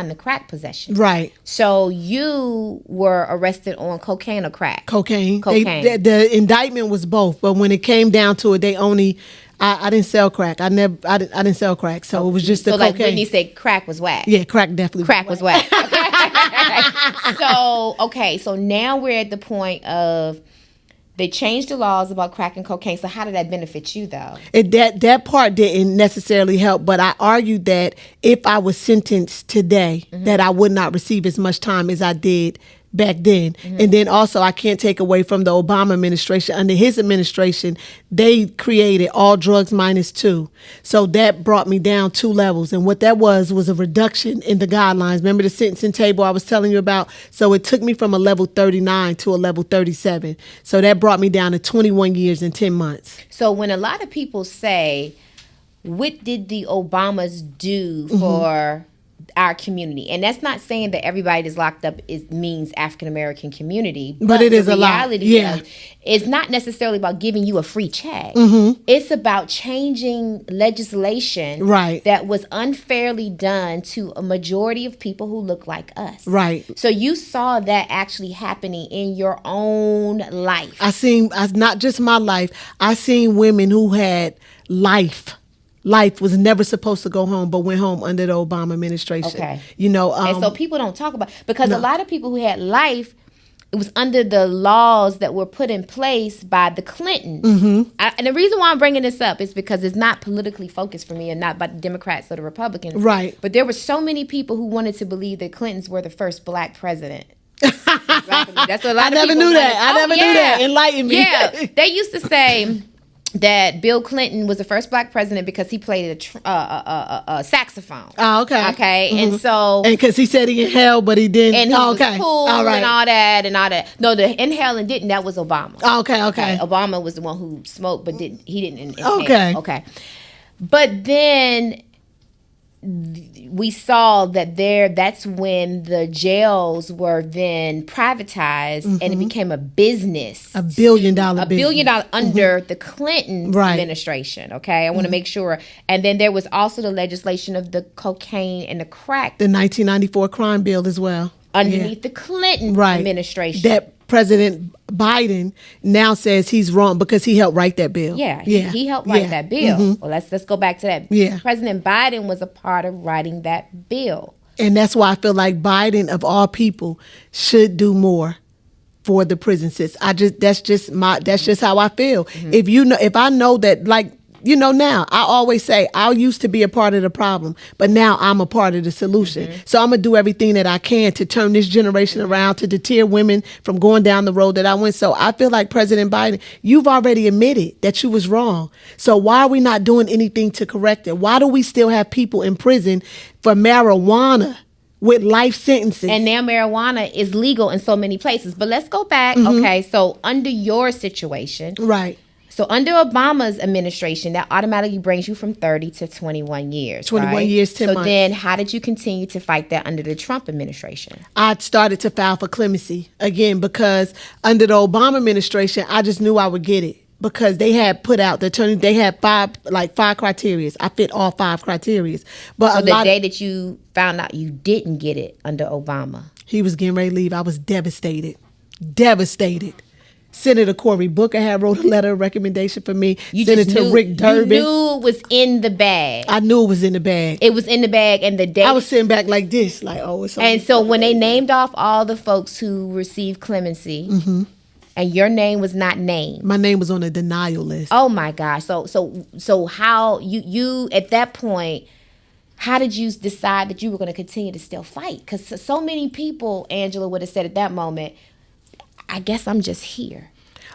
than crack possession. Right. So you were arrested on cocaine or crack? Cocaine. Cocaine. The indictment was both, but when it came down to it, they only. I didn't sell crack. I didn't sell crack, so it was just the cocaine. So like Whitney said, crack was whack. Yeah, crack definitely. Crack was whack. So now we're at the point of. They changed the laws about crack and cocaine. So how did that benefit you, though? That part didn't necessarily help, but I argued that if I was sentenced today, that I would not receive as much time as I did back then. And then also, I can't take away from the Obama administration. Under his administration, they created all drugs -2. So that brought me down 2 levels. And what that was a reduction in the guidelines. Remember the sentencing table I was telling you about? So it took me from a level 39 to a level 37. So that brought me down to 21 years and 10 months. So when a lot of people say, what did the Obamas do for our community? And that's not saying that everybody that's locked up means African American community, but it is a lot. Yeah, it's not necessarily about giving you a free check. It's about changing legislation that was unfairly done to a majority of people who look like us. Right. So you saw that actually happening in your own life. I seen, not just my life. I seen women who had life was never supposed to go home, but went home under the Obama administration. Okay. And so people don't talk about, because a lot of people who had life, it was under the laws that were put in place by the Clintons. And the reason why I'm bringing this up is because it's not politically focused for me and not by the Democrats or the Republicans. Right. But there were so many people who wanted to believe that Clintons were the first black president. Exactly. That's what a lot I of never people knew that. wanted. I never knew that. Enlighten me. Yeah. They used to say that Bill Clinton was the first black president because he played a saxophone. Oh, okay. Okay. And so... And because he said he inhaled, but he didn't. And he was okay. cool All right. and all that. No, the inhale and didn't. That was Obama. Okay. Obama was the one who smoked, but he didn't inhale. Okay. But then we saw that that's when the jails were then privatized and it became a business. $1 billion business. $1 billion under the Clinton administration. Okay. I want to make sure. And then there was also the legislation of the cocaine and the crack. The 1994 crime bill as well. Underneath the Clinton administration. That President Biden now says he's wrong because he helped write that bill. He helped write that bill. Well, let's go back to that. Yeah. President Biden was a part of writing that bill. And that's why I feel like Biden, of all people, should do more for the prison system. That's just how I feel. If I know that, like, now I always say I used to be a part of the problem, but now I'm a part of the solution. So I'm gonna do everything that I can to turn this generation around, to deter women from going down the road that I went. So I feel like President Biden, you've already admitted that you was wrong. So why are we not doing anything to correct it? Why do we still have people in prison for marijuana with life sentences? And now marijuana is legal in so many places. But let's go back. Okay, so under your situation, right. So under Obama's administration, that automatically brings you from 30 to 21 years. 21 years, 10 months. So then how did you continue to fight that under the Trump administration? I started to file for clemency again because under the Obama administration, I just knew I would get it because they had put out they had five criteria. I fit all 5 criteria. But so the day that you found out you didn't get it under Obama, he was getting ready to leave. I was devastated. Senator Cory Booker had wrote a letter of recommendation for me. Senator Rick Durbin. You knew it was in the bag. I knew it was in the bag. It was in the bag, and the day I was sitting back like this, like, oh, it's. And so when they named off all the folks who received clemency, and your name was not named, my name was on a denial list. Oh my gosh! So how you at that point? How did you decide that you were going to continue to still fight? Because so many people, Angela, would have said at that moment, I guess I'm just here.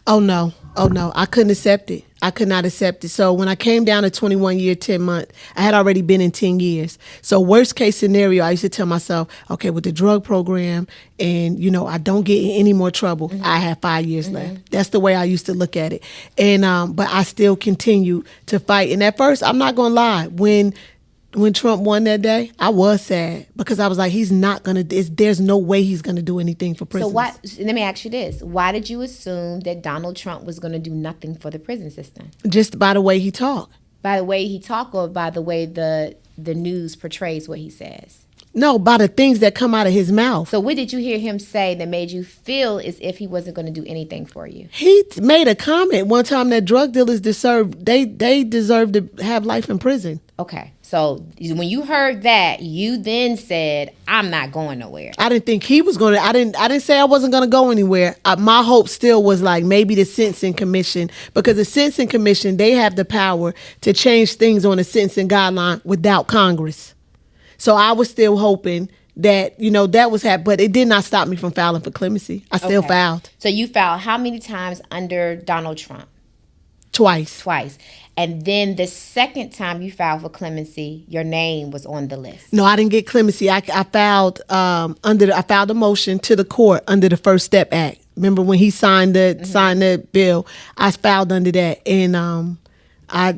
Oh no. I couldn't accept it. I could not accept it. So when I came down to 21 year, 10 month, I had already been in 10 years. So worst case scenario, I used to tell myself, okay, with the drug program and, I don't get in any more trouble, I have 5 years left. That's the way I used to look at it. And, but I still continue to fight. And at first, I'm not going to lie, when Trump won that day, I was sad because I was like, he's not going to, there's no way he's going to do anything for prisoners. So let me ask you this. Why did you assume that Donald Trump was going to do nothing for the prison system? Just by the way he talked. By the way he talked or by the way the news portrays what he says? No, by the things that come out of his mouth. So what did you hear him say that made you feel as if he wasn't going to do anything for you? He made a comment one time that drug dealers deserve to have life in prison. Okay. So when you heard that, you then said, I'm not going nowhere. I didn't think he was going to. I didn't say I wasn't going to go anywhere. My hope still was like maybe the Sentencing Commission, because the Sentencing Commission, they have the power to change things on the sentencing guideline without Congress. So I was still hoping that, that was happening, but it did not stop me from filing for clemency. I still filed. So you filed how many times under Donald Trump? Twice. And then the second time you filed for clemency, your name was on the list. No, I didn't get clemency. I filed I filed a motion to the court under the First Step Act. Remember when he signed the bill? I filed under that, and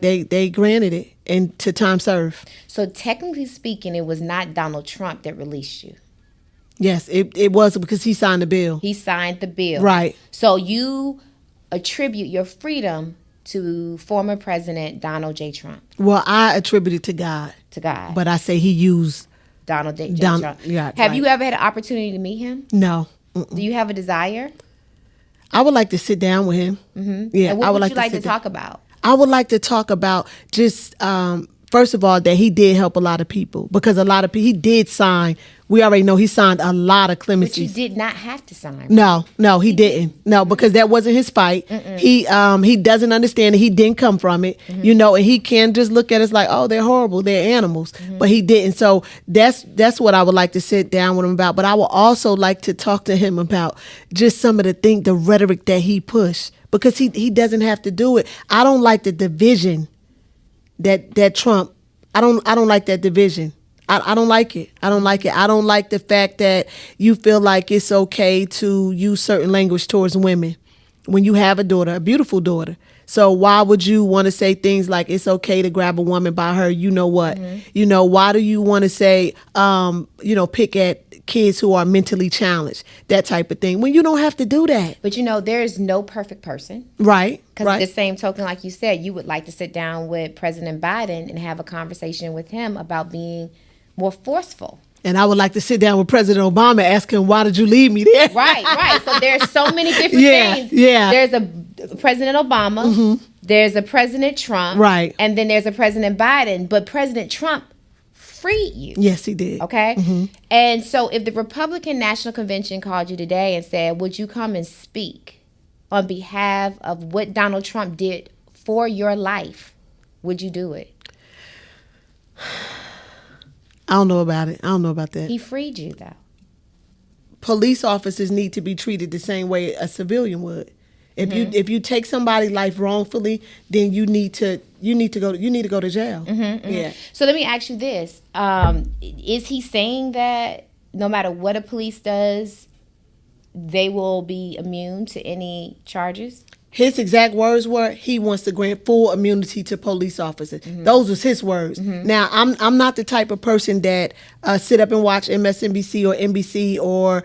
they granted it and to time served. So technically speaking, it was not Donald Trump that released you. Yes, it was because he signed the bill. He signed the bill. Right. So you attribute your freedom to former President Donald J. Trump. Well, I attribute it to God. But I say he used Donald J. Trump. Yeah, Have you ever had an opportunity to meet him? No. Do you have a desire? I would like to sit down with him. Mm-hmm. Yeah, and what would you like to talk about? I would like to talk about just, first of all, that he did help a lot of people, because a lot of people, he did sign. We already know he signed a lot of clemencies. But you did not have to sign. No, he didn't. No, because that wasn't his fight. He doesn't understand it. He didn't come from it, and he can just look at us like, oh, they're horrible, they're animals. But he didn't. So that's what I would like to sit down with him about. But I would also like to talk to him about just some of the rhetoric that he pushed, because he doesn't have to do it. I don't like the division that Trump. I don't like that division. I don't like it. I don't like it. I don't like the fact that you feel like it's okay to use certain language towards women when you have a daughter, a beautiful daughter. So why would you want to say things like it's okay to grab a woman by her, you know what? Why do you want to say, pick at kids who are mentally challenged, that type of thing, when you don't have to do that? But there's no perfect person. Right. Because at the same token, like you said, you would like to sit down with President Biden and have a conversation with him about being more forceful. And I would like to sit down with President Obama, ask him, why did you leave me there? Right. So there's so many different things. Yeah. There's a President Obama, there's a President Trump, right, and then there's a President Biden. But President Trump freed you. Yes, he did. Okay? And so if the Republican National Convention called you today and said, would you come and speak on behalf of what Donald Trump did for your life, would you do it? I don't know about it. I don't know about that. He freed you, though. Police officers need to be treated the same way a civilian would. If you take somebody's life wrongfully, then you need to go to jail. Yeah. So let me ask you this: is he saying that no matter what a police does, they will be immune to any charges? His exact words were, he wants to grant full immunity to police officers. Those was his words. Now, I'm not the type of person that sit up and watch MSNBC or NBC or,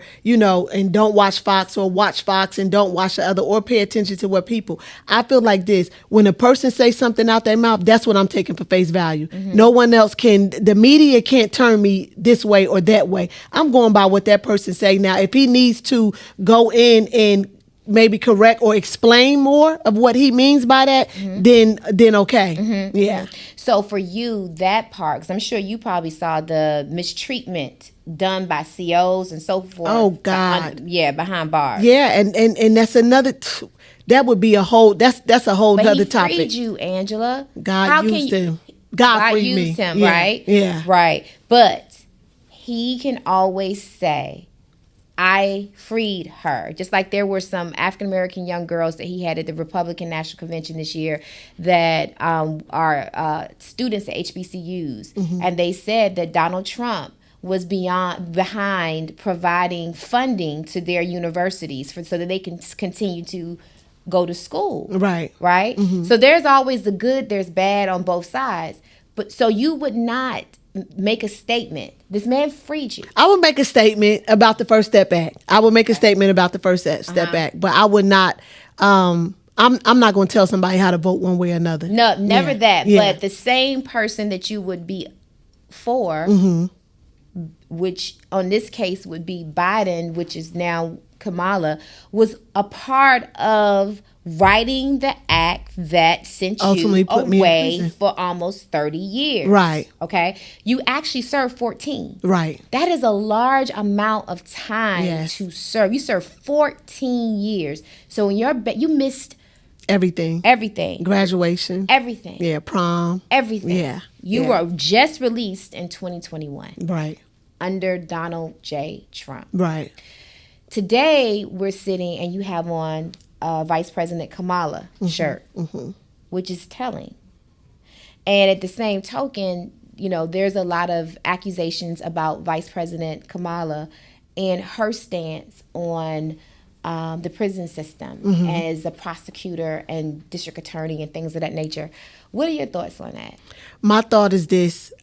and don't watch Fox or watch Fox and don't watch the other or pay attention to what people. I feel like this. When a person says something out their mouth, that's what I'm taking for face value. No one else the media can't turn me this way or that way. I'm going by what that person say. Now, if he needs to go in and maybe correct or explain more of what he means by that, then okay. Yeah. So for you, that part, because I'm sure you probably saw the mistreatment done by COs and so forth. Oh, God. Behind bars. Yeah, and that's another, that would be a whole, that's a whole other topic. But he freed you, Angela. God used him. God freed me. used him, yeah. right? Yeah. Right. But he can always say, I freed her. Just like there were some African-American young girls that he had at the Republican National Convention this year that are students at HBCUs. And they said that Donald Trump was behind providing funding to their universities so that they can continue to go to school. Right. Right? So there's always the good, there's bad on both sides. But so you would not make a statement. This man freed you. I would make a statement about the First Step Back. I would make a statement about the First Step Back, but I would not. I'm not going to tell somebody how to vote one way or another. No, never that. Yeah. But the same person that you would be for, which on this case would be Biden, which is now Kamala, was a part of writing the act that sent ultimately you put me in away prison for almost 30 years. Right. Okay? You actually served 14. Right. That is a large amount of time to serve. You served 14 years. So in you missed everything. Graduation. Everything. Yeah, prom. Everything. Yeah. You were just released in 2021. Right. Under Donald J. Trump. Right. Today, we're sitting and you have on Vice President Kamala shirt, which is telling. And at the same token, there's a lot of accusations about Vice President Kamala and her stance on the prison system as a prosecutor and district attorney and things of that nature. What are your thoughts on that? My thought is this,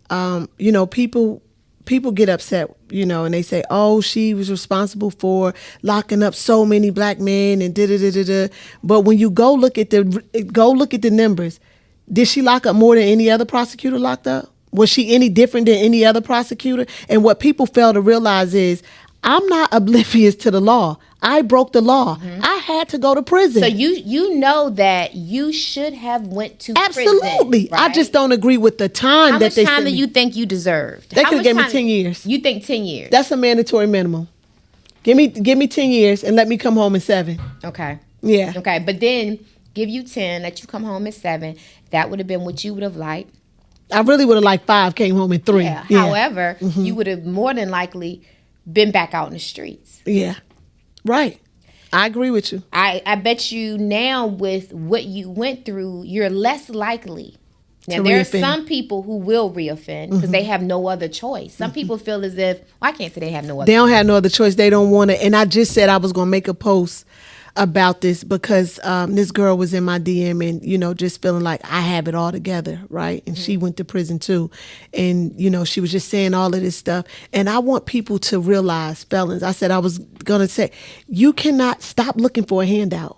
people get upset, and they say, oh, she was responsible for locking up so many black men and da-da-da-da-da. But when you go look at the numbers, did she lock up more than any other prosecutor locked up? Was she any different than any other prosecutor? And what people fail to realize is, I'm not oblivious to the law. I broke the law. I had to go to prison. So you know that you should have went to Absolutely. prison, right? I just don't agree with the time How that much they time sent do me. you think you deserved? They How could have much given me time- 10 years. You think 10 years? That's a mandatory minimum. Give me 10 years and let me come home in 7. Okay. Yeah. Okay, but then give you 10, let you come home at 7. That would have been what you would have liked. I really would have liked 5, came home in 3. Yeah. However, you would have more than likely been back out in the streets. Yeah. Right. I agree with you. I bet you now with what you went through, you're less likely. Now, To there are reoffend. some people who will reoffend because they have no other choice. Some people feel as if, well, I can't say they have no other They don't have no other choice. They don't want it. And I just said I was going to make a post about this because this girl was in my DM and, you know, just feeling like I have it all together, right? And she went to prison too. And, you know, she was just saying all of this stuff. And I want people to realize, felons, I said I was going to say, you cannot stop looking for a handout.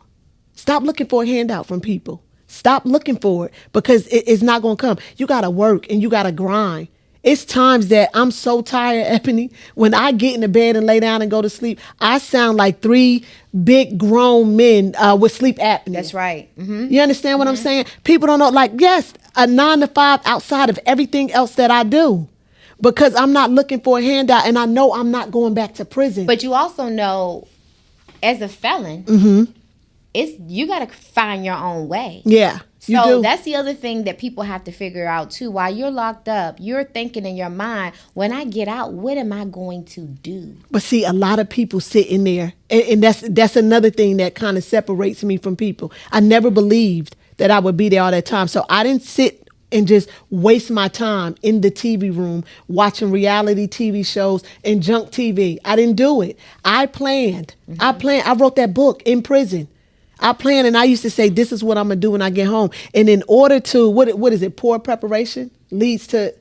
Stop looking for a handout from people. Stop looking for it because it's not going to come. You got to work and you got to grind. It's times that I'm so tired, Ebony, when I get in the bed and lay down and go to sleep, I sound like 3 big grown men with sleep apnea. That's right. Mm-hmm. You understand what I'm saying? People don't know, like, yes, a 9 to 5 outside of everything else that I do because I'm not looking for a handout and I know I'm not going back to prison. But you also know, as a felon, you got to find your own way. Yeah, you So do. that's the other thing that people have to figure out too. While you're locked up, you're thinking in your mind, when I get out, what am I going to do? But see, a lot of people sit in there, and that's another thing that kind of separates me from people. I never believed that I would be there all that time, so I didn't sit and just waste my time in the TV room watching reality TV shows and junk TV. I didn't do it. I planned. I wrote that book in prison. I planned, and I used to say, this is what I'm going to do when I get home. And in order to, what is it, poor preparation leads to...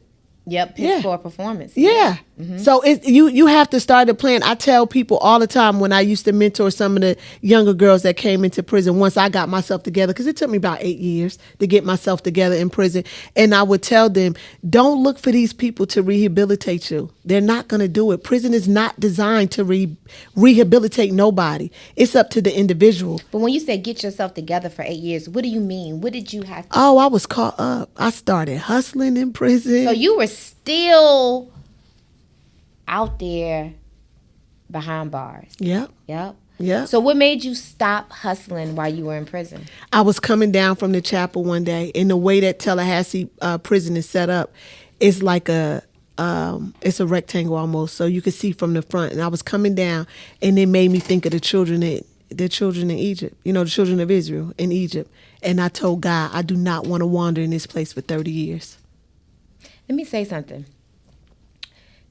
Yep, piss poor performance. Yeah. So you have to start to plan. I tell people all the time when I used to mentor some of the younger girls that came into prison once I got myself together, because it took me about 8 years to get myself together in prison. And I would tell them, don't look for these people to rehabilitate you. They're not going to do it. Prison is not designed to rehabilitate nobody. It's up to the individual. But when you say get yourself together for 8 years, what do you mean? What did you have to Oh, I was caught up. I started hustling in prison. So you were still out there behind bars. Yep. Yep. Yeah. So what made you stop hustling while you were in prison? I was coming down from the chapel one day, and the way that Tallahassee prison is set up, it's like it's a rectangle almost, so you could see from the front. And I was coming down, and it made me think of the children in Egypt. You know, the children of Israel in Egypt. And I told God, I do not want to wander in this place for 30 years. Let me say something.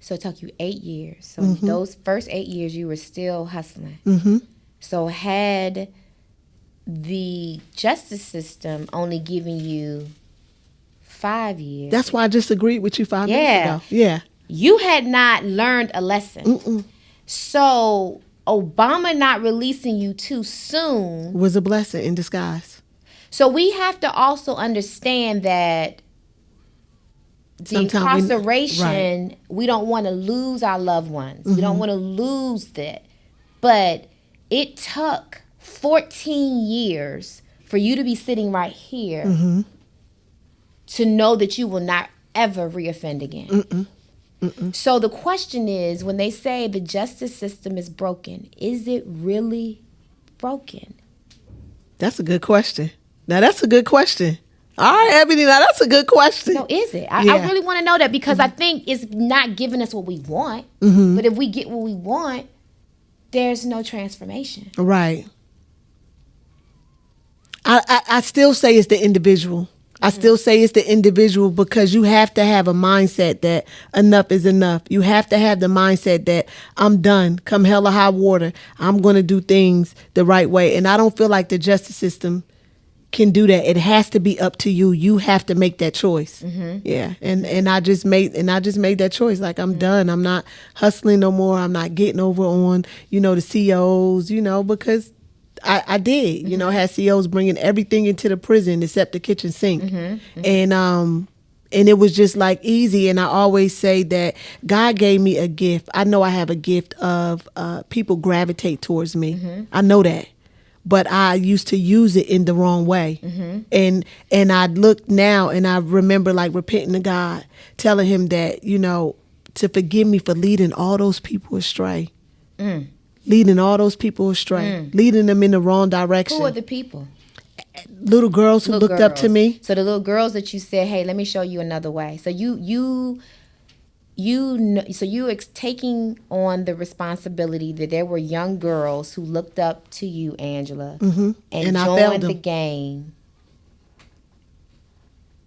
So it took you 8 years. So those first 8 years, you were still hustling. So had the justice system only given you 5 years, That's why I just agreed with you 5 minutes ago. Yeah. you had not learned a lesson. So Obama not releasing you too soon. Was a blessing in disguise. So we have to also understand that the Sometimes incarceration, we don't want to lose our loved ones. We don't want to lose that. But it took 14 years for you to be sitting right here to know that you will not ever reoffend again. So the question is, when they say the justice system is broken, is it really broken? That's a good question. Now, that's a good question. All right, Ebony, now that's a good question. No, is it? I Yeah. really want to know that because I think it's not giving us what we want. But if we get what we want, there's no transformation. Right. I still say it's the individual. I still say it's the individual because you have to have a mindset that enough is enough. You have to have the mindset that I'm done. Come hell or high water, I'm going to do things the right way. And I don't feel like the justice system can do that. It has to be up to you. You have to make that choice. Yeah. And I just made that choice. Like, I'm done. I'm not hustling no more. I'm not getting over on, the COs, because I did, had COs bringing everything into the prison except the kitchen sink. And And it was just like easy. And I always say that God gave me a gift. I know I have a gift of people gravitate towards me. I know that. But I used to use it in the wrong way. And I look now and I remember like repenting to God, telling him that, to forgive me for leading all those people astray. Leading all those people astray. Leading them in the wrong direction. Who are the people? Little girls who looked up to me. So the little girls that you said, "Hey, let me show you another way." So you taking on the responsibility that there were young girls who looked up to you, Angela, and I joined failed the them. game,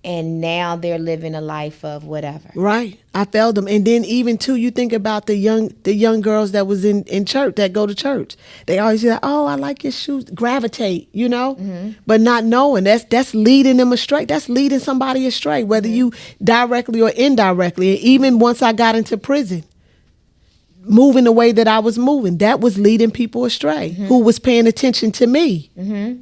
and now they're living a life of whatever. Right. I failed them. And then even too, you think about the young girls that was in church, that go to church. They always say, "Oh, I like your shoes." Gravitate, but not knowing that's leading them astray. That's leading somebody astray, whether you directly or indirectly. And even once I got into prison, moving the way that I was moving, that was leading people astray who was paying attention to me.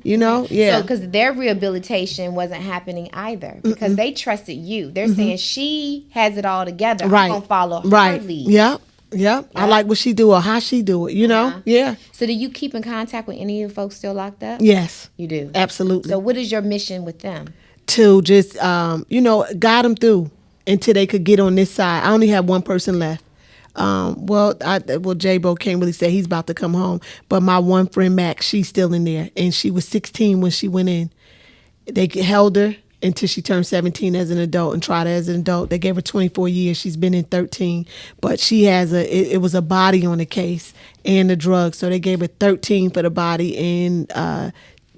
Yeah. So because their rehabilitation wasn't happening either because they trusted you. They're saying she has it all together. Right. I'm gonna follow her Right. lead. Yep. I like what she do or how she do it. Yeah. So do you keep in contact with any of the folks still locked up? Yes. You do. Absolutely. So what is your mission with them? To just guide them through until they could get on this side. I only have one person left. J-Bo can't really say he's about to come home, but my one friend Max, she's still in there, and she was 16 when she went in. They held her until she turned 17 as an adult and tried her as an adult. They gave her 24 years. She's been in 13, but she has it was a body on the case and the drugs, so they gave her 13 for the body and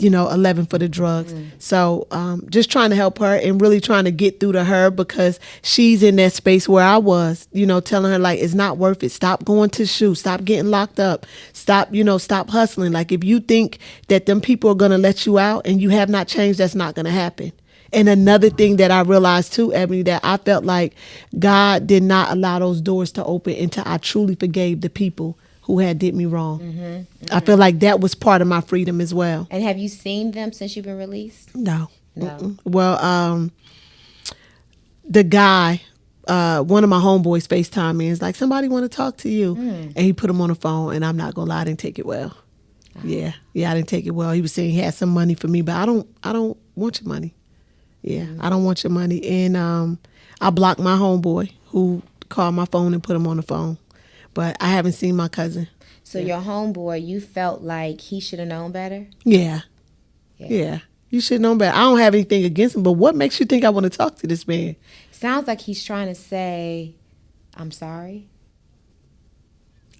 11 for the drugs. So just trying to help her and really trying to get through to her because she's in that space where I was, telling her like, it's not worth it. Stop going to shoot. Stop getting locked up. Stop hustling. Like if you think that them people are going to let you out and you have not changed, that's not going to happen. And another thing that I realized too, Ebony, that I felt like God did not allow those doors to open until I truly forgave the people who had did me wrong. I feel like that was part of my freedom as well. And have you seen them since you've been released? No. No. Well, the guy, one of my homeboys FaceTime me and is like, "Somebody want to talk to you." And he put him on the phone, and I'm not gonna lie, I didn't take it well. Yeah, I didn't take it well. He was saying he had some money for me, but I don't want your money. Yeah, I don't want your money. And I blocked my homeboy who called my phone and put him on the phone. But I haven't seen my cousin. So your homeboy, you felt like he should have known better? Yeah. You should know better. I don't have anything against him, but what makes you think I want to talk to this man? Sounds like he's trying to say, "I'm sorry."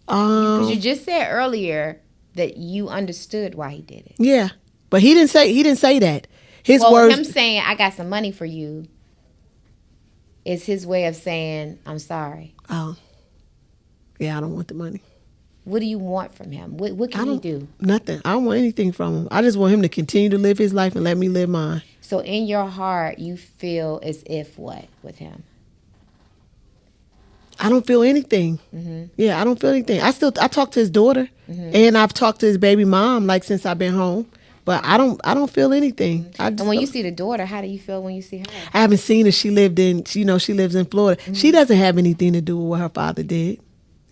Um, Because you just said earlier that you understood why he did it. Yeah, but he didn't say that. His words. Him saying, "I got some money for you," is his way of saying, "I'm sorry." Oh, yeah, I don't want the money. What do you want from him? What can he do? Nothing. I don't want anything from him. I just want him to continue to live his life and let me live mine. So in your heart, you feel as if what with him? I don't feel anything. Yeah, I don't feel anything. I talk to his daughter, and I've talked to his baby mom like since I've been home. But I don't feel anything. And when you see the daughter, how do you feel when you see her? I haven't seen her. She lives in Florida. She doesn't have anything to do with what her father did.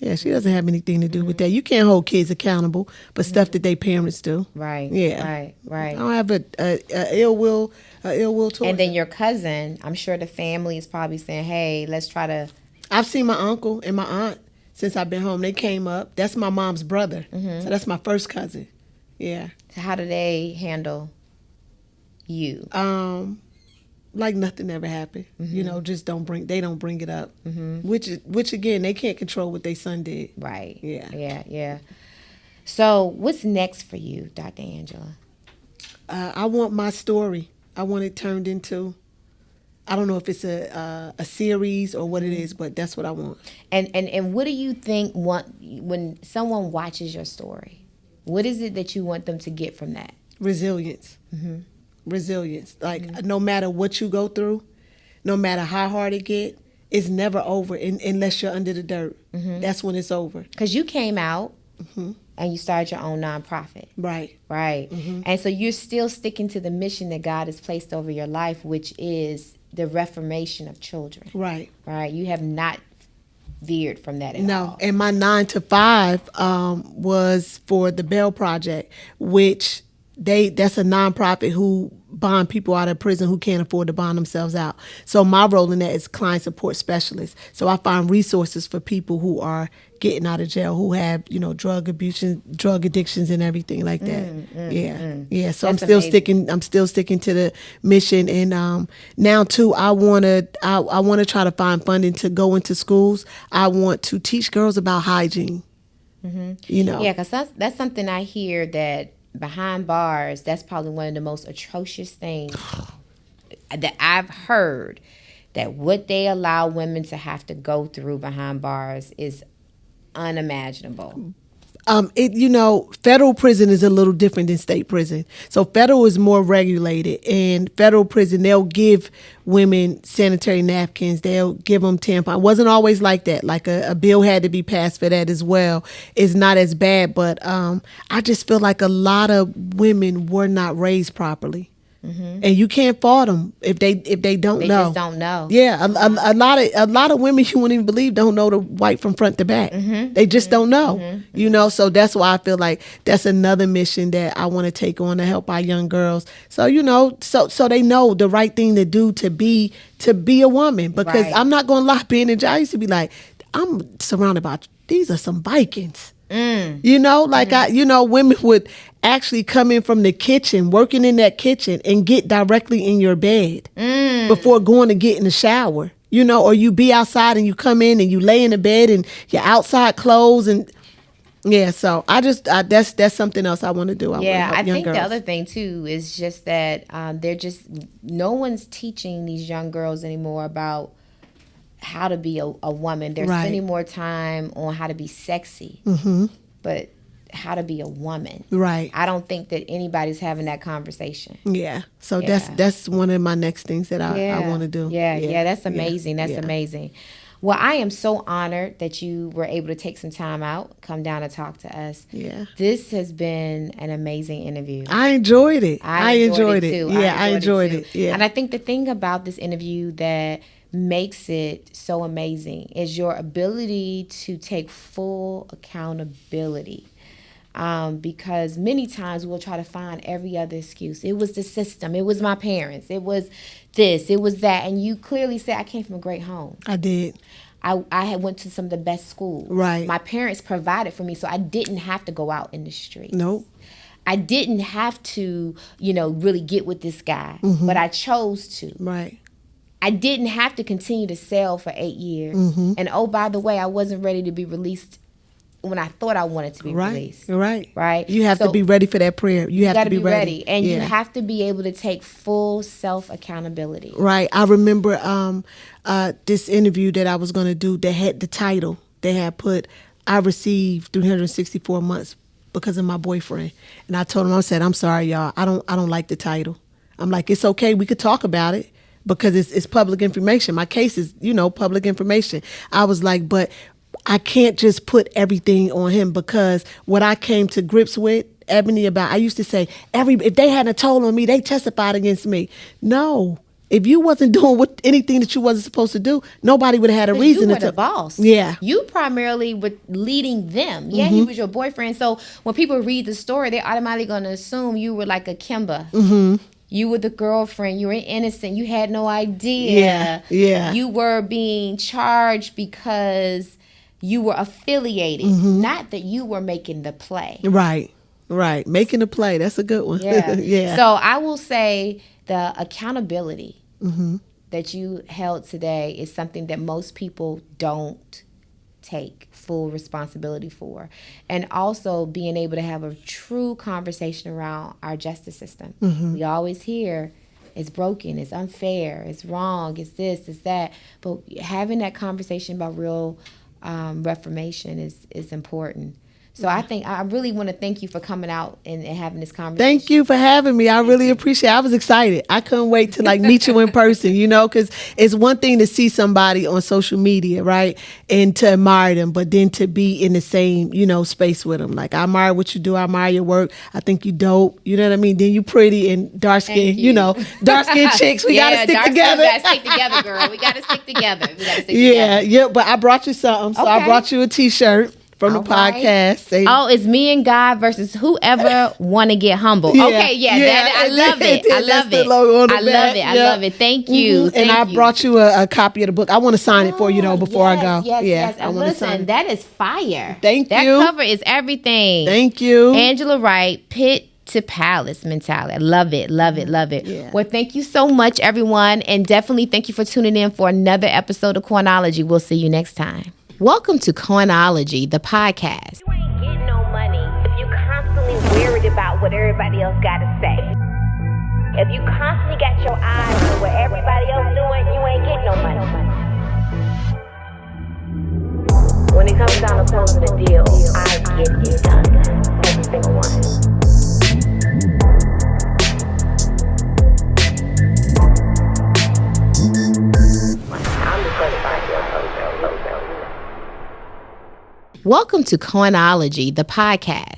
Yeah, she doesn't have anything to do with that. You can't hold kids accountable for stuff that their parents do. Right. Yeah. Right. I don't have a ill will towards And then your cousin, I'm sure the family is probably saying, "Hey, let's try to." I've seen my uncle and my aunt since I've been home. They came up. That's my mom's brother. So that's my first cousin. Yeah. So how do they handle you? Like nothing ever happened. Just don't bring it up. Which again, they can't control what their son did. Right. Yeah. Yeah. So what's next for you, Dr. Angela? I want my story. I want it turned into, I don't know if it's a series or what it is, but that's what I want. And what do you think when someone watches your story? What is it that you want them to get from that? Resilience. Resilience. Like no matter what you go through, no matter how hard it get, it's never over unless you're under the dirt. That's when it's over. Because you came out and you started your own nonprofit. Right. And so you're still sticking to the mission that God has placed over your life, which is the reformation of children. Right. Right. You have not veered from that at No, all. and my 9 to 5 was for the Bell Project, which that's a nonprofit who bond people out of prison who can't afford to bond themselves out. So my role in that is client support specialist. So I find resources for people who are getting out of jail, who have, drug addictions and everything like that. Yeah. So That's I'm still amazing. I'm still sticking to the mission. And now too, I wanna try to find funding to go into schools. I want to teach girls about hygiene. Yeah, because that's something I hear that behind bars, that's probably one of the most atrocious things that I've heard, that what they allow women to have to go through behind bars is unimaginable. Federal prison is a little different than state prison. So federal is more regulated. And federal prison, they'll give women sanitary napkins. They'll give them tampons. It wasn't always like that. Like a bill had to be passed for that as well. It's not as bad, but I just feel like a lot of women were not raised properly. And you can't fault them if they don't know. They just don't know. Yeah, a lot of women you wouldn't even believe don't know the white from front to back. They just don't know. So that's why I feel like that's another mission that I want to take on to help our young girls. So so they know the right thing to do to be a woman. Because Right. I'm not gonna lie, being in jail, I used to be like, I'm surrounded by these are some Vikings. Women would actually come in from the kitchen, working in that kitchen, and get directly in your bed before going to get in the shower. Or you be outside and you come in and you lay in the bed and your outside clothes and so that's something else I want to do. I think the other thing too is just that no one's teaching these young girls anymore about how to be a woman. They're Right. spending more time on how to be sexy, but how to be a woman. Right. I don't think that anybody's having that conversation. Yeah. So Yeah. that's one of my next things that I want to do. Yeah, that's amazing. That's Yeah. amazing. Well, I am so honored that you were able to take some time out, come down and talk to us. Yeah. This has been an amazing interview. I enjoyed it. I enjoyed it too. Yeah, I enjoyed too. it. Yeah. And I think the thing about this interview that makes it so amazing is your ability to take full accountability. Because many times we'll try to find every other excuse. It was the system. It was my parents. It was this. It was that. And you clearly said, I came from a great home. I did. I had went to some of the best schools. Right. My parents provided for me, so I didn't have to go out in the streets. Nope. I didn't have to, really get with this guy, but I chose to. Right. I didn't have to continue to sell for 8 years. And oh, by the way, I wasn't ready to be released when I thought I wanted to be released. Right. You have to be ready for that prayer. You have got to be ready. And you have to be able to take full self accountability. Right. I remember this interview that I was going to do that had the title. They had put, I received 364 months because of my boyfriend. And I told him, I said, I'm sorry, y'all. I don't like the title. I'm like, it's okay. We could talk about it because it's public information. My case is, public information. I was like, but I can't just put everything on him, because what I came to grips with, Ebony, I used to say, if they hadn't told on me, they testified against me. No. If you wasn't doing anything that you wasn't supposed to do, nobody would have had a reason you to. You were the boss. Yeah. You primarily were leading them. Yeah, he was your boyfriend. So when people read the story, they're automatically going to assume you were like a Kimba. You were the girlfriend. You were innocent. You had no idea. Yeah. You were being charged because you were affiliated, not that you were making the play. Right. Making the play. That's a good one. Yeah. Yeah. So I will say the accountability that you held today is something that most people don't take full responsibility for. And also being able to have a true conversation around our justice system. We always hear it's broken, it's unfair, it's wrong, it's this, it's that. But having that conversation about real reformation is important. So I think I really want to thank you for coming out and having this conversation. Thank you for having me. I really appreciate it. I was excited. I couldn't wait to meet you in person, because it's one thing to see somebody on social media, right? And to admire them, but then to be in the same, space with them. Like, I admire what you do. I admire your work. I think you dope. You know what I mean? Then you pretty and dark skin, dark skin chicks. We got to stick together. We got to stick together, girl. We got to stick together. Yeah. But I brought you something. So I brought you a t-shirt. From the podcast. It's me and God versus whoever want to get humble. Yeah, okay, I love it. I love it. I love it. Thank you. And I brought you a copy of the book. I want to sign it for you, before I go. Yes. And listen, that is fire. Thank you. That cover is everything. Thank you. Angela Wright, Pit to Palace mentality. I love it. Yeah. Well, thank you so much, everyone. And definitely thank you for tuning in for another episode of Coinology. We'll see you next time. Welcome to Coinology, the podcast. You ain't getting no money if you constantly worried about what everybody else got to say. If you constantly got your eyes on what everybody else doing, you ain't getting no money. When it comes down to closing the deal, I get it done. Every single one. I'm just going to find you a hotel. Welcome to Coinology, the podcast.